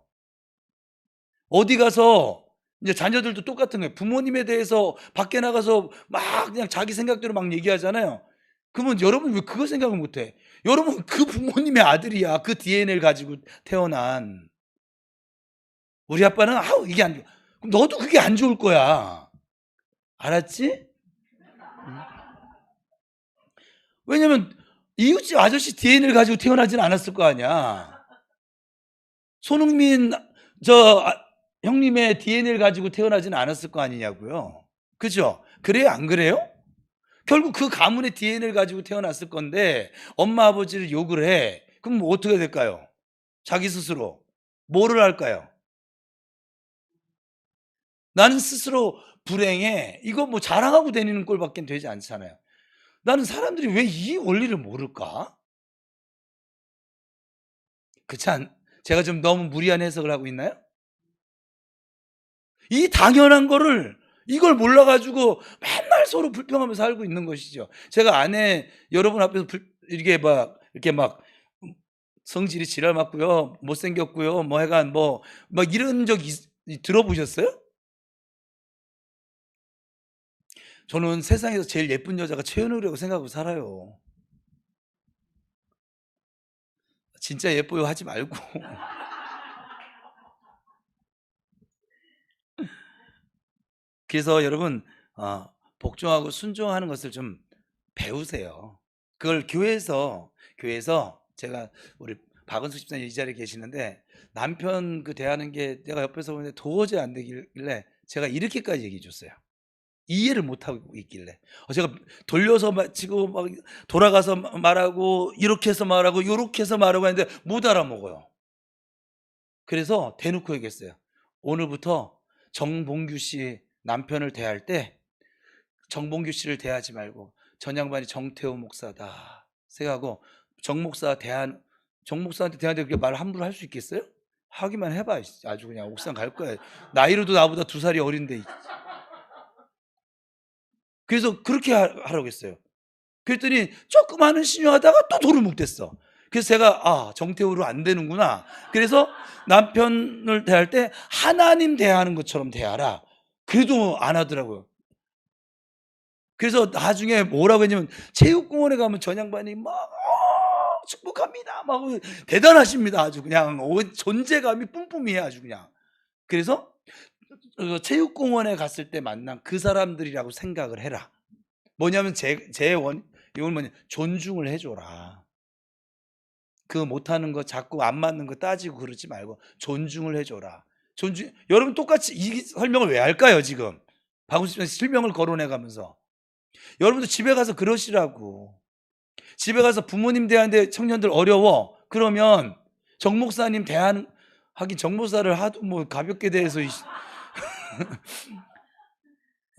어디 가서 이제 자녀들도 똑같은 거예요. 부모님에 대해서 밖에 나가서 막 그냥 자기 생각대로 막 얘기하잖아요. 그러면 여러분 왜 그거 생각을 못해? 여러분 그 부모님의 아들이야. 그 DNA를 가지고 태어난. 우리 아빠는 이게 안 좋아. 그럼 너도 그게 안 좋을 거야. 알았지? 왜냐면 이웃집 아저씨 DNA를 가지고 태어나진 않았을 거 아니야. 손흥민 형님의 DNA를 가지고 태어나진 않았을 거 아니냐고요. 그죠? 그래요? 안 그래요? 결국 그 가문의 DNA를 가지고 태어났을 건데 엄마 아버지를 욕을 해. 그럼 뭐 어떻게 될까요? 자기 스스로 뭐를 할까요? 나는 스스로 불행해. 이거 뭐 자랑하고 다니는 꼴밖에 되지 않잖아요. 나는 사람들이 왜 이 원리를 모를까? 제가 좀 너무 무리한 해석을 하고 있나요? 이 당연한 거를 이걸 몰라가지고 맨날 서로 불평하면서 살고 있는 것이죠. 제가 아내 여러분 앞에서 이렇게 막 성질이 지랄 맞고요, 못생겼고요, 뭐 해간 막 이런 적 들어보셨어요? 저는 세상에서 제일 예쁜 여자가 최현우라고 생각하고 살아요. 진짜 예뻐요 하지 말고. 그래서 여러분 복종하고 순종하는 것을 좀 배우세요. 그걸 교회에서 제가 우리 박은숙 집사님 이 자리에 계시는데 남편 대하는 게 내가 옆에서 보는데 도저히 안 되길래 제가 이렇게까지 얘기해 줬어요. 이해를 못하고 있길래 제가 돌려서 치고 막 돌아가서 말하고 이렇게 해서 말하고 이렇게 해서 말하고 하는데 못 알아먹어요. 그래서 대놓고 얘기했어요. 오늘부터 정봉규 씨 남편을 대할 때 정봉규 씨를 대하지 말고 전 양반이 정태호 목사다 생각하고 정 목사한테 대하는데 그렇게 말 함부로 할 수 있겠어요? 하기만 해봐. 아주 그냥 옥상 갈 거야. 나이로도 나보다 2살이 어린데. 그래서 그렇게 하라고 했어요. 그랬더니 조금 하는 신용하다가 또 도루묵 됐어. 그래서 제가 정태호로 안 되는구나. 그래서 남편을 대할 때 하나님 대하는 것처럼 대하라. 그래도 안 하더라고요. 그래서 나중에 뭐라고 했냐면 체육공원에 가면 전 양반이 막 축복합니다 막 대단하십니다. 아주 그냥 존재감이 뿜뿜이에요. 아주 그냥. 그래서 체육공원에 갔을 때 만난 그 사람들이라고 생각을 해라. 뭐냐면 이건 존중을 해줘라. 그 못하는 거 자꾸 안 맞는 거 따지고 그러지 말고 존중을 해줘라. 여러분 똑같이 이 설명을 왜 할까요 지금? 박우수 실명을 거론해 가면서. 여러분도 집에 가서 그러시라고. 집에 가서 부모님 대하는데 청년들 어려워. 그러면 정 목사님 하긴 정 목사를 하도 뭐 가볍게 대해서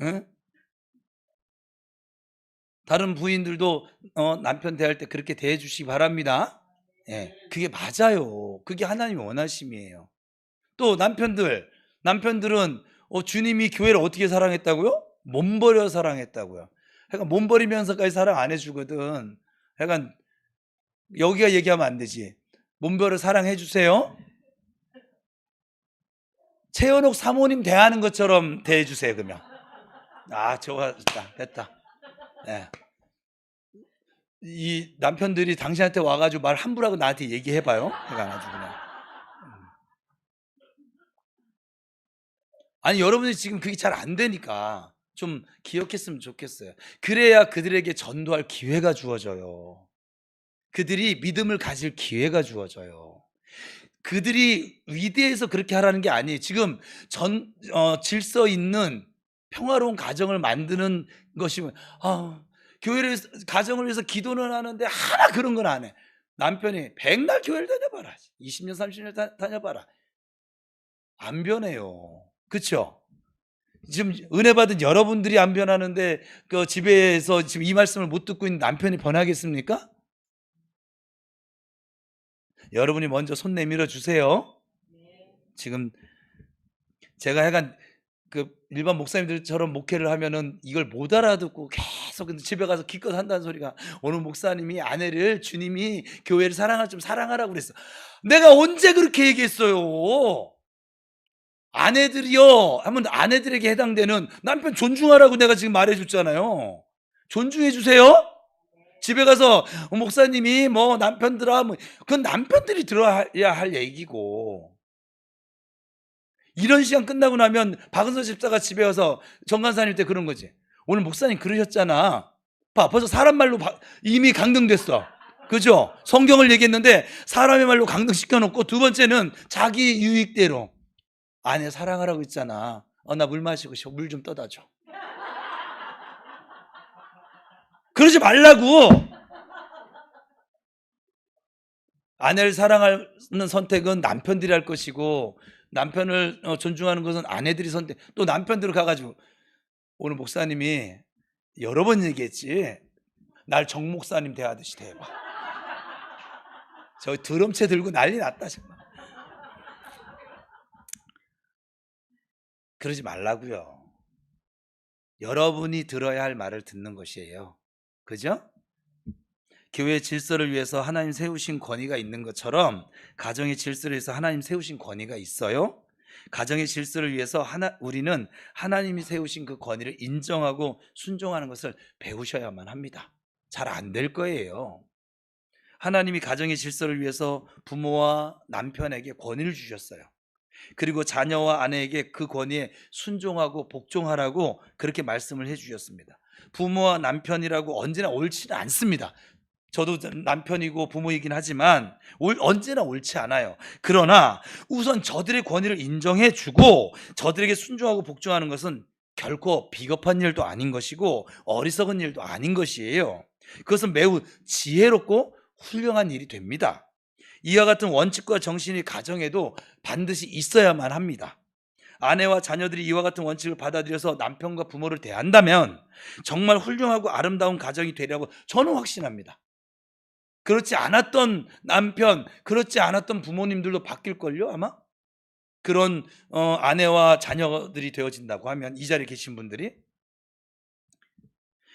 응? 다른 부인들도 남편 대할 때 그렇게 대해 주시기 바랍니다. 예, 그게 맞아요. 그게 하나님의 원하심이에요. 또 남편들은 주님이 교회를 어떻게 사랑했다고요? 몸버려 사랑했다고요. 그러니까 몸버리면서까지 사랑 안 해주거든. 약간 여기가 얘기하면 안 되지. 몸버려 사랑해 주세요. 최현옥 사모님 대하는 것처럼 대해 주세요. 그러면 좋았다, 됐다. 네. 이 남편들이 당신한테 와가지고 말 함부로 하고 나한테 얘기해봐요. 그러니까 아주 그냥. 아니 여러분이 지금 그게 잘 안 되니까 좀 기억했으면 좋겠어요. 그래야 그들에게 전도할 기회가 주어져요. 그들이 믿음을 가질 기회가 주어져요. 그들이 위대해서 그렇게 하라는 게 아니에요. 지금 질서 있는 평화로운 가정을 만드는 것이 교회를 가정을 위해서 기도는 하는데 하나 그런 건 안 해. 남편이 백날 교회를 다녀봐라. 20년 30년 다녀봐라. 안 변해요. 그렇죠? 지금 은혜 받은 여러분들이 안 변하는데 그 집에서 지금 이 말씀을 못 듣고 있는 남편이 변하겠습니까? 여러분이 먼저 손 내밀어 주세요. 지금 제가 약간 그 일반 목사님들처럼 목회를 하면은 이걸 못 알아듣고 계속 집에 가서 기껏 한다는 소리가, 오늘 목사님이 아내를 주님이 교회를 좀 사랑하라고 그랬어. 내가 언제 그렇게 얘기했어요? 아내들이요 하면 아내들에게 해당되는 남편 존중하라고 내가 지금 말해줬잖아요. 존중해 주세요. 집에 가서 목사님이 뭐 남편들아 그건 남편들이 들어야 할 얘기고, 이런 시간 끝나고 나면 박은서 집사가 집에 와서 정간사님 때 그런 거지. 오늘 목사님 그러셨잖아. 벌써 사람 말로 이미 강등됐어. 그죠? 성경을 얘기했는데 사람의 말로 강등시켜 놓고, 두 번째는 자기 유익대로 아내 사랑하라고 했잖아. 나 물 마시고 싶어. 물 좀 떠다 줘. 그러지 말라고. 아내를 사랑하는 선택은 남편들이 할 것이고, 남편을 존중하는 것은 아내들이 선택. 또 남편들 가가지고 오늘 목사님이 여러 번 얘기했지. 날 정 목사님 대하듯이 대해봐. 저 드럼체 들고 난리 났다 정말. 그러지 말라고요. 여러분이 들어야 할 말을 듣는 것이에요. 그죠? 교회 질서를 위해서 하나님 세우신 권위가 있는 것처럼 가정의 질서를 위해서 하나님 세우신 권위가 있어요. 가정의 질서를 위해서 우리는 하나님이 세우신 그 권위를 인정하고 순종하는 것을 배우셔야만 합니다. 잘 안 될 거예요. 하나님이 가정의 질서를 위해서 부모와 남편에게 권위를 주셨어요. 그리고 자녀와 아내에게 그 권위에 순종하고 복종하라고 그렇게 말씀을 해주셨습니다. 부모와 남편이라고 언제나 옳지는 않습니다. 저도 남편이고 부모이긴 하지만 언제나 옳지 않아요. 그러나 우선 저들의 권위를 인정해주고 저들에게 순종하고 복종하는 것은 결코 비겁한 일도 아닌 것이고 어리석은 일도 아닌 것이에요. 그것은 매우 지혜롭고 훌륭한 일이 됩니다. 이와 같은 원칙과 정신이 가정에도 반드시 있어야만 합니다. 아내와 자녀들이 이와 같은 원칙을 받아들여서 남편과 부모를 대한다면 정말 훌륭하고 아름다운 가정이 되리라고 저는 확신합니다. 그렇지 않았던 남편, 그렇지 않았던 부모님들도 바뀔걸요 아마? 그런 아내와 자녀들이 되어진다고 하면, 이 자리에 계신 분들이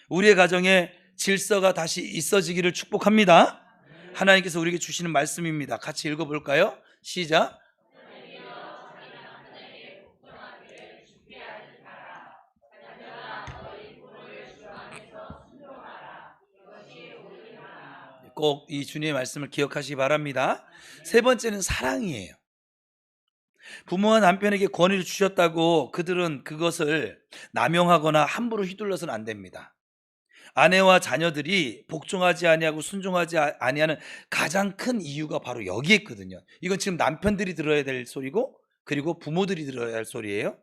우리의 가정에 질서가 다시 있어지기를 축복합니다. 하나님께서 우리에게 주시는 말씀입니다. 같이 읽어볼까요? 시작. 꼭 이 주님의 말씀을 기억하시기 바랍니다. 세 번째는 사랑이에요. 부모와 남편에게 권위를 주셨다고 그들은 그것을 남용하거나 함부로 휘둘러서는 안 됩니다. 아내와 자녀들이 복종하지 아니하고 순종하지 아니하는 가장 큰 이유가 바로 여기에 있거든요. 이건 지금 남편들이 들어야 될 소리고, 그리고 부모들이 들어야 할 소리예요.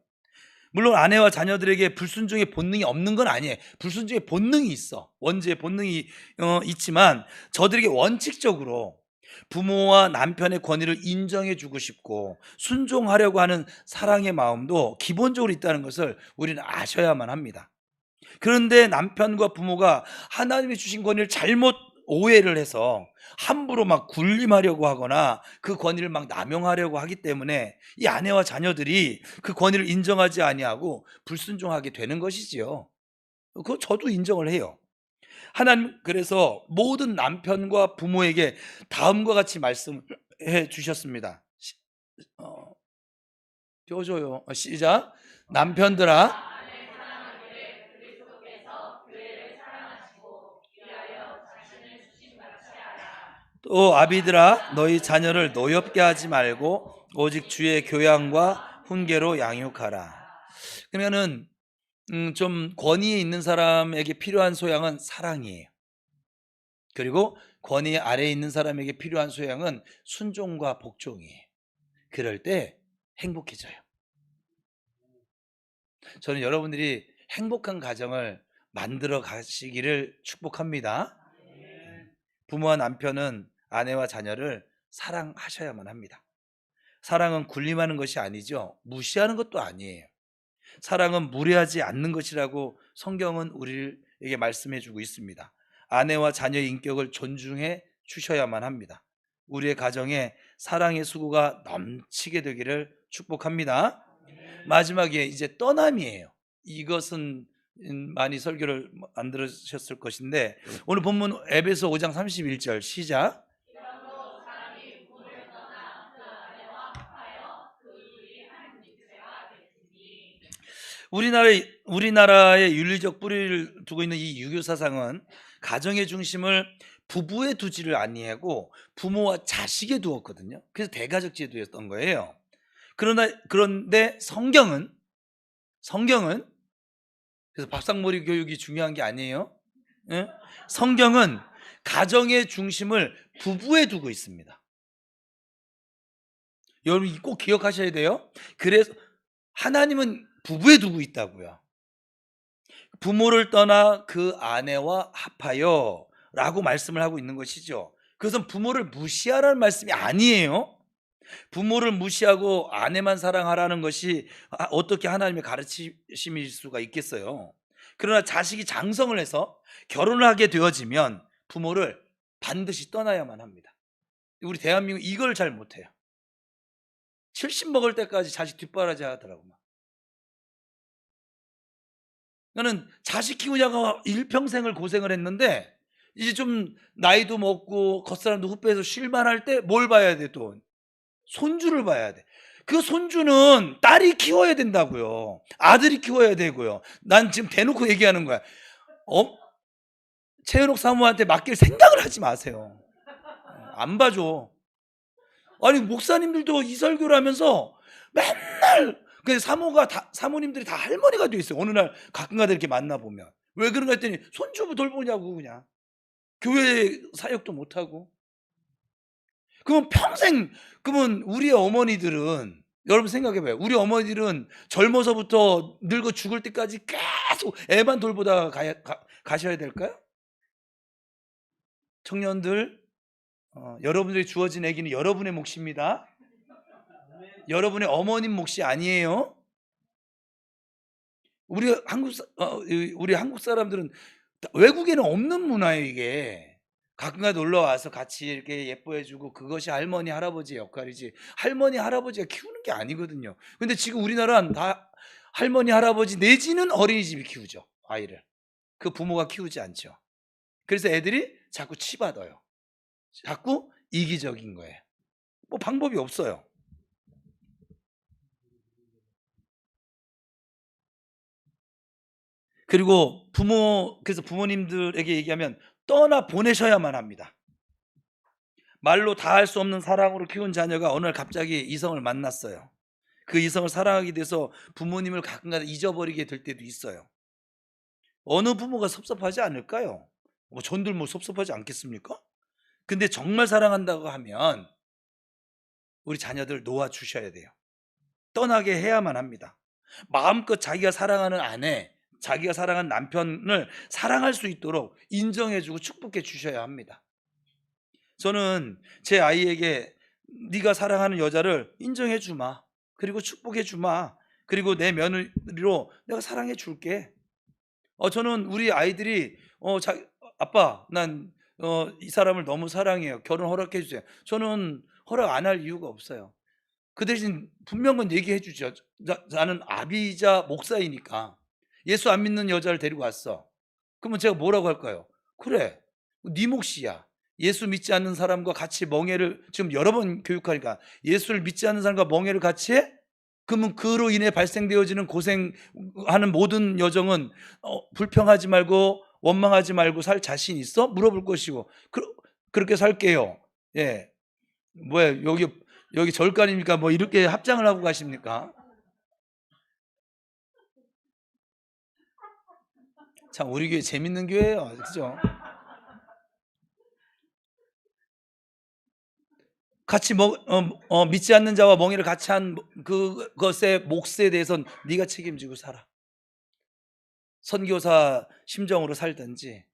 물론 아내와 자녀들에게 불순종의 본능이 없는 건 아니에요. 불순종의 본능이 있어. 원죄의 본능이 있지만 저들에게 원칙적으로 부모와 남편의 권위를 인정해 주고 싶고 순종하려고 하는 사랑의 마음도 기본적으로 있다는 것을 우리는 아셔야만 합니다. 그런데 남편과 부모가 하나님이 주신 권위를 잘못 오해를 해서 함부로 막 군림하려고 하거나 그 권위를 막 남용하려고 하기 때문에 이 아내와 자녀들이 그 권위를 인정하지 아니하고 불순종하게 되는 것이지요. 그거 저도 인정을 해요. 하나님 그래서 모든 남편과 부모에게 다음과 같이 말씀해 주셨습니다. 띄워줘요. 시작. 남편들아, 또 아비들아, 너희 자녀를 노엽게 하지 말고 오직 주의 교양과 훈계로 양육하라. 그러면은 좀 권위에 있는 사람에게 필요한 소양은 사랑이에요. 그리고 권위 아래에 있는 사람에게 필요한 소양은 순종과 복종이에요. 그럴 때 행복해져요. 저는 여러분들이 행복한 가정을 만들어 가시기를 축복합니다. 부모와 남편은 아내와 자녀를 사랑하셔야만 합니다. 사랑은 군림하는 것이 아니죠. 무시하는 것도 아니에요. 사랑은 무례하지 않는 것이라고 성경은 우리에게 말씀해 주고 있습니다. 아내와 자녀의 인격을 존중해 주셔야만 합니다. 우리의 가정에 사랑의 수고가 넘치게 되기를 축복합니다. 마지막에 이제 떠남이에요. 이것은 많이 설교를 안 들으셨을 것인데 오늘 본문 에베소 5장 31절 시작. 우리나라의 윤리적 뿌리를 두고 있는 이 유교 사상은 가정의 중심을 부부에 두지를 아니하고 부모와 자식에 두었거든요. 그래서 대가족 제도였던 거예요. 그런데 성경은 그래서 밥상머리 교육이 중요한 게 아니에요. 예? 성경은 가정의 중심을 부부에 두고 있습니다. 여러분 꼭 기억하셔야 돼요. 그래서 하나님은 부부에 두고 있다고요. 부모를 떠나 그 아내와 합하여 라고 말씀을 하고 있는 것이죠. 그것은 부모를 무시하라는 말씀이 아니에요. 부모를 무시하고 아내만 사랑하라는 것이 어떻게 하나님의 가르치심일 수가 있겠어요. 그러나 자식이 장성을 해서 결혼을 하게 되어지면 부모를 반드시 떠나야만 합니다. 우리 대한민국 이걸 잘 못해요. 70 먹을 때까지 자식 뒷바라지 하더라고. 나는 자식 키우냐고 일평생을 고생을 했는데 이제 좀 나이도 먹고 겉사람도 후배에서 쉴만할 때 뭘 봐야 돼 또? 손주를 봐야 돼. 그 손주는 딸이 키워야 된다고요. 아들이 키워야 되고요. 난 지금 대놓고 얘기하는 거야. 최현옥 사모한테 맡길 생각을 하지 마세요. 안 봐줘. 아니 목사님들도 이 설교를 하면서 맨날 그 사모님들이 다 할머니가 돼 있어요. 어느 날 가끔가다 이렇게 만나 보면 왜 그런가 했더니 손주 돌보냐고 그냥 교회 사역도 못 하고. 그러면 우리의 어머니들은 여러분 생각해봐요. 우리 어머니들은 젊어서부터 늙어 죽을 때까지 계속 애만 돌보다 가셔야 될까요? 청년들, 여러분들이 주어진 아기는 여러분의 몫입니다. 여러분의 어머님 몫이 아니에요. 우리 한국 사람들은 외국에는 없는 문화예요. 이게 가끔가다 놀러 와서 같이 이렇게 예뻐해주고 그것이 할머니 할아버지의 역할이지 할머니 할아버지가 키우는 게 아니거든요. 근데 지금 우리나라는 다 할머니 할아버지 내지는 어린이집이 키우죠. 아이를 그 부모가 키우지 않죠. 그래서 애들이 자꾸 치받아요. 자꾸 이기적인 거예요. 뭐 방법이 없어요. 그리고 그래서 부모님들에게 얘기하면 떠나 보내셔야만 합니다. 말로 다 할 수 없는 사랑으로 키운 자녀가 어느 날 갑자기 이성을 만났어요. 그 이성을 사랑하게 돼서 부모님을 가끔가다 잊어버리게 될 때도 있어요. 어느 부모가 섭섭하지 않을까요? 뭐 전들 뭐 섭섭하지 않겠습니까? 근데 정말 사랑한다고 하면 우리 자녀들 놓아 주셔야 돼요. 떠나게 해야만 합니다. 마음껏 자기가 사랑하는 아내, 자기가 사랑하는 남편을 사랑할 수 있도록 인정해 주고 축복해 주셔야 합니다. 저는 제 아이에게 네가 사랑하는 여자를 인정해 주마. 그리고 축복해 주마. 그리고 내 며느리로 내가 사랑해 줄게. 저는 우리 아이들이 아빠 이 사람을 너무 사랑해요. 결혼 허락해 주세요. 저는 허락 안 할 이유가 없어요. 그 대신 분명한 얘기해 주죠. 나는 아비이자 목사이니까 예수 안 믿는 여자를 데리고 왔어. 그러면 제가 뭐라고 할까요? 그래, 네 몫이야. 예수 믿지 않는 사람과 같이 멍해를 지금 여러 번 교육하니까 예수를 믿지 않는 사람과 멍해를 같이 해? 그러면 그로 인해 발생되어지는 고생하는 모든 여정은 불평하지 말고 원망하지 말고 살 자신 있어? 물어볼 것이고 그렇게 살게요. 예, 뭐야 여기 절간입니까? 뭐 이렇게 합장을 하고 가십니까? 참 우리 교회 재밌는 교회예요, 그죠? 같이 믿지 않는 자와 멍에를 같이 한 그것의 몫에 대해서는 네가 책임지고 살아. 선교사 심정으로 살든지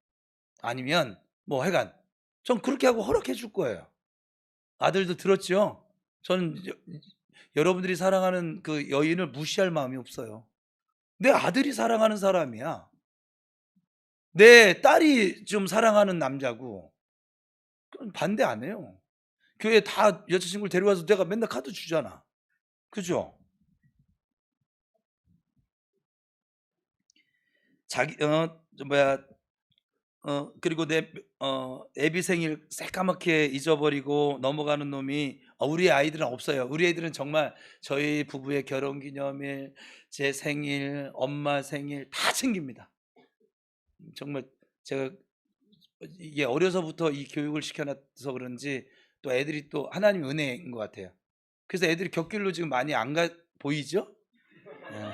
아니면 뭐 하여간 전 그렇게 하고 허락해 줄 거예요. 아들도 들었죠? 저는 여러분들이 사랑하는 그 여인을 무시할 마음이 없어요. 내 아들이 사랑하는 사람이야. 내 딸이 좀 사랑하는 남자고 그건 반대 안 해요. 교회 다 여자친구를 데려와서 내가 맨날 카드 주잖아. 그죠? 자기 뭐야 그리고 내 애비 생일 새까맣게 잊어버리고 넘어가는 놈이 우리 아이들은 없어요. 우리 애들은 정말 저희 부부의 결혼기념일, 제 생일, 엄마 생일 다 챙깁니다. 정말 제가 이게 어려서부터 이 교육을 시켜놔서 그런지 또 애들이 또 하나님 은혜인 것 같아요. 그래서 애들이 곁길로 지금 많이 안 가 보이죠? 예.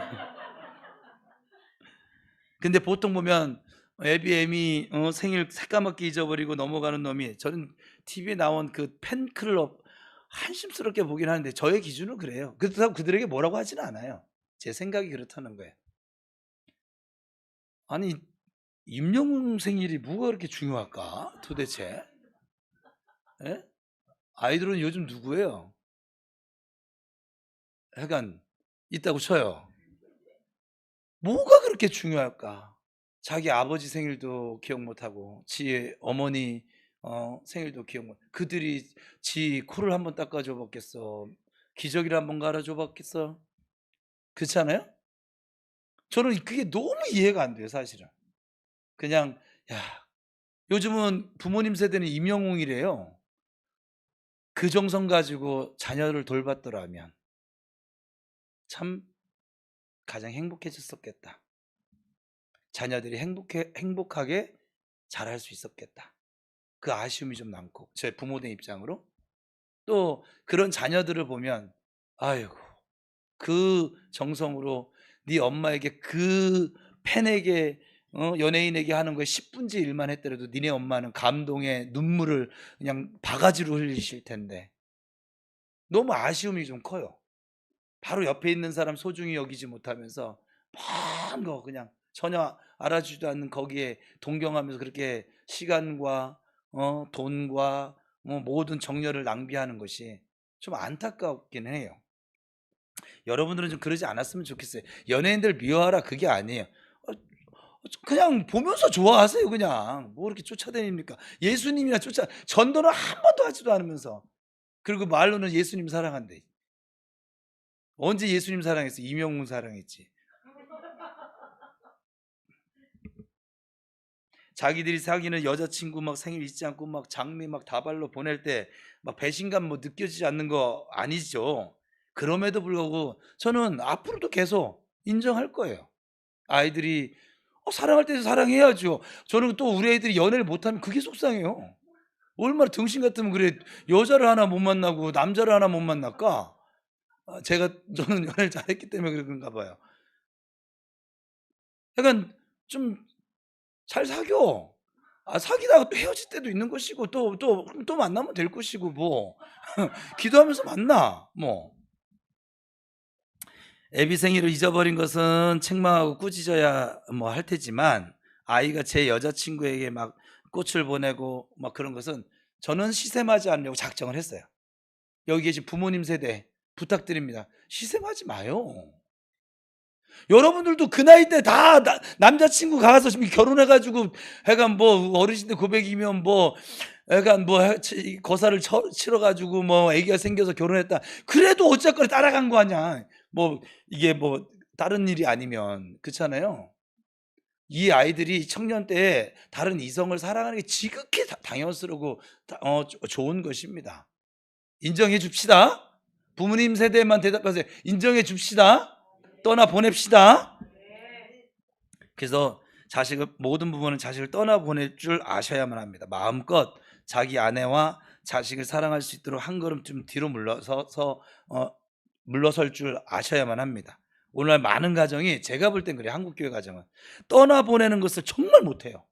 근데 보통 보면 애비 생일 새까맣게 잊어버리고 넘어가는 놈이 저는 TV에 나온 그 팬클럽 한심스럽게 보긴 하는데 저의 기준은 그래요. 그렇다고 그들에게 뭐라고 하지는 않아요. 제 생각이 그렇다는 거예요. 아니 임영웅 생일이 뭐가 그렇게 중요할까 도대체? 예? 아이돌은 요즘 누구예요? 약간 있다고 쳐요. 뭐가 그렇게 중요할까? 자기 아버지 생일도 기억 못하고 지 어머니 생일도 기억 못. 그들이 지 코를 한번 닦아줘 봤겠어? 기저귀를 한번 갈아줘 봤겠어? 그렇지 않아요? 저는 그게 너무 이해가 안 돼요, 사실은. 그냥 야, 요즘은 부모님 세대는 임영웅이래요. 그 정성 가지고 자녀를 돌봤더라면 참 가장 행복해졌었겠다. 자녀들이 행복하게 자랄 수 있었겠다. 그 아쉬움이 좀 남고 제 부모된 입장으로 또 그런 자녀들을 보면 아이고 그 정성으로 네 엄마에게 그 팬에게 연예인에게 하는 거에 10분지 1만 했더라도 니네 엄마는 감동의 눈물을 그냥 바가지로 흘리실 텐데 너무 아쉬움이 좀 커요. 바로 옆에 있는 사람 소중히 여기지 못하면서 먼 거 그냥 전혀 알아주지도 않는 거기에 동경하면서 그렇게 시간과 돈과 모든 정열을 낭비하는 것이 좀 안타깝긴 해요. 여러분들은 좀 그러지 않았으면 좋겠어요. 연예인들 미워하라 그게 아니에요. 그냥 보면서 좋아하세요. 그냥 뭐 이렇게 쫓아다닙니까? 예수님이나 전도는 한 번도 하지도 않으면서 그리고 말로는 예수님 사랑한대. 언제 예수님 사랑했어? 이명웅 사랑했지. 자기들이 사귀는 여자친구 막 생일 잊지 않고 막 장미 막 다발로 보낼 때 막 배신감 뭐 느껴지지 않는 거 아니죠. 그럼에도 불구하고 저는 앞으로도 계속 인정할 거예요. 아이들이 사랑할 때 사랑해야죠. 저는 또 우리 애들이 연애를 못하면 그게 속상해요. 얼마나 등신 같으면 그래 여자를 하나 못 만나고 남자를 하나 못 만날까? 저는 연애를 잘했기 때문에 그런가 봐요. 약간 좀 잘 사겨. 사귀다가 또 헤어질 때도 있는 것이고 또 만나면 될 것이고 뭐 기도하면서 만나 뭐. 애비 생일을 잊어버린 것은 책망하고 꾸짖어야 뭐 할 테지만 아이가 제 여자친구에게 막 꽃을 보내고 막 그런 것은 저는 시샘하지 않으려고 작정을 했어요. 여기 계신 부모님 세대 부탁드립니다. 시샘하지 마요. 여러분들도 그 나이 때 다 남자친구 가서 지금 결혼해가지고 약간 뭐 어르신들 고백이면 뭐 약간 뭐 거사를 치러가지고 뭐 아기가 생겨서 결혼했다. 그래도 어쨌거나 따라간 거 아니야. 뭐 이게 뭐 다른 일이 아니면 그렇잖아요. 이 아이들이 청년 때 다른 이성을 사랑하는 게 지극히 당연스러고 좋은 것입니다. 인정해 줍시다. 부모님 세대만 대답하세요. 인정해 줍시다. 떠나 보냅시다. 그래서 모든 부모는 자식을 떠나 보낼 줄 아셔야만 합니다. 마음껏 자기 아내와 자식을 사랑할 수 있도록 한 걸음 좀 뒤로 물러설 줄 아셔야만 합니다. 오늘날 많은 가정이 제가 볼 땐 그래요. 한국교회 가정은 떠나 보내는 것을 정말 못해요.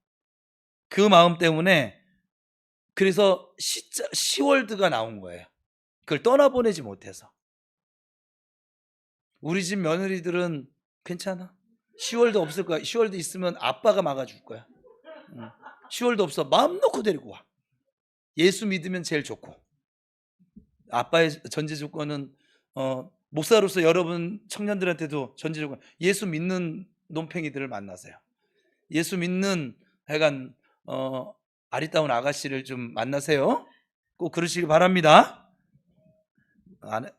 그 마음 때문에 그래서 시월드가 나온 거예요. 그걸 떠나보내지 못해서. 우리 집 며느리들은 괜찮아. 시월드 없을 거야. 시월드 있으면 아빠가 막아줄 거야. 시월드 없어. 마음 놓고 데리고 와. 예수 믿으면 제일 좋고. 아빠의 전제 조건은 목사로서 여러분 청년들한테도 전제 조건, 예수 믿는 논팽이들을 만나세요. 예수 믿는 약간 아리따운 아가씨를 좀 만나세요. 꼭 그러시기 바랍니다.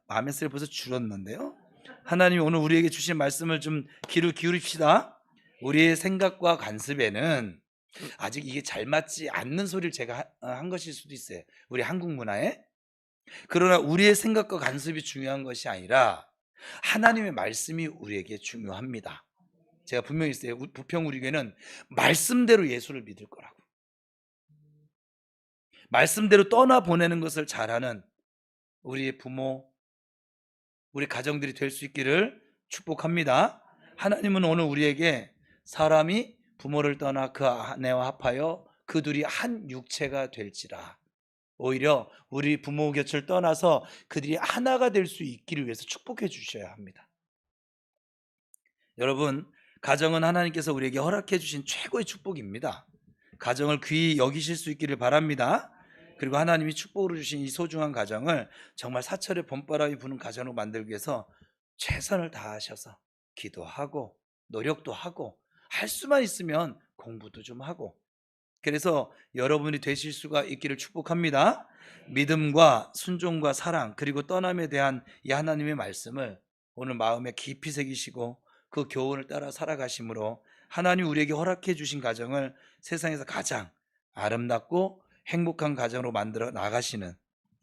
아멘 소리 벌써 줄었는데요. 하나님이 오늘 우리에게 주신 말씀을 좀 귀를 기울입시다. 우리의 생각과 관습에는 아직 이게 잘 맞지 않는 소리를 제가 한 것일 수도 있어요. 우리 한국 문화에. 그러나 우리의 생각과 관습이 중요한 것이 아니라 하나님의 말씀이 우리에게 중요합니다. 제가 분명히 있어요. 부평 우리 교회는 말씀대로 예수를 믿을 거라고. 말씀대로 떠나보내는 것을 잘하는 우리의 부모, 우리 가정들이 될 수 있기를 축복합니다. 하나님은 오늘 우리에게 사람이 부모를 떠나 그 아내와 합하여 그 둘이 한 육체가 될지라, 오히려 우리 부모 곁을 떠나서 그들이 하나가 될 수 있기를 위해서 축복해 주셔야 합니다. 여러분, 가정은 하나님께서 우리에게 허락해 주신 최고의 축복입니다. 가정을 귀히 여기실 수 있기를 바랍니다. 그리고 하나님이 축복으로 주신 이 소중한 가정을 정말 사철의 봄바람이 부는 가정으로 만들기 위해서 최선을 다하셔서 기도하고 노력도 하고 할 수만 있으면 공부도 좀 하고, 그래서 여러분이 되실 수가 있기를 축복합니다. 믿음과 순종과 사랑 그리고 떠남에 대한 이 하나님의 말씀을 오늘 마음에 깊이 새기시고 그 교훈을 따라 살아가심으로 하나님 우리에게 허락해 주신 가정을 세상에서 가장 아름답고 행복한 가정으로 만들어 나가시는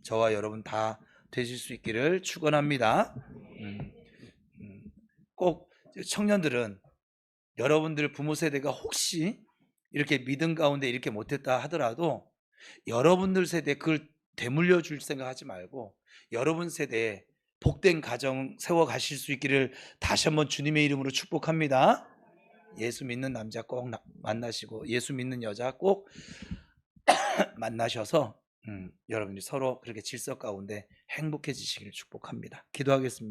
저와 여러분 다 되실 수 있기를 축원합니다. 꼭 청년들은 여러분들 부모 세대가 혹시 이렇게 믿음 가운데 이렇게 못했다 하더라도 여러분들 세대에 그걸 되물려 줄 생각하지 말고 여러분 세대에 복된 가정 세워 가실 수 있기를 다시 한번 주님의 이름으로 축복합니다. 예수 믿는 남자 꼭 만나시고 예수 믿는 여자 꼭 만나셔서 여러분이 서로 그렇게 질서 가운데 행복해지시기를 축복합니다. 기도하겠습니다.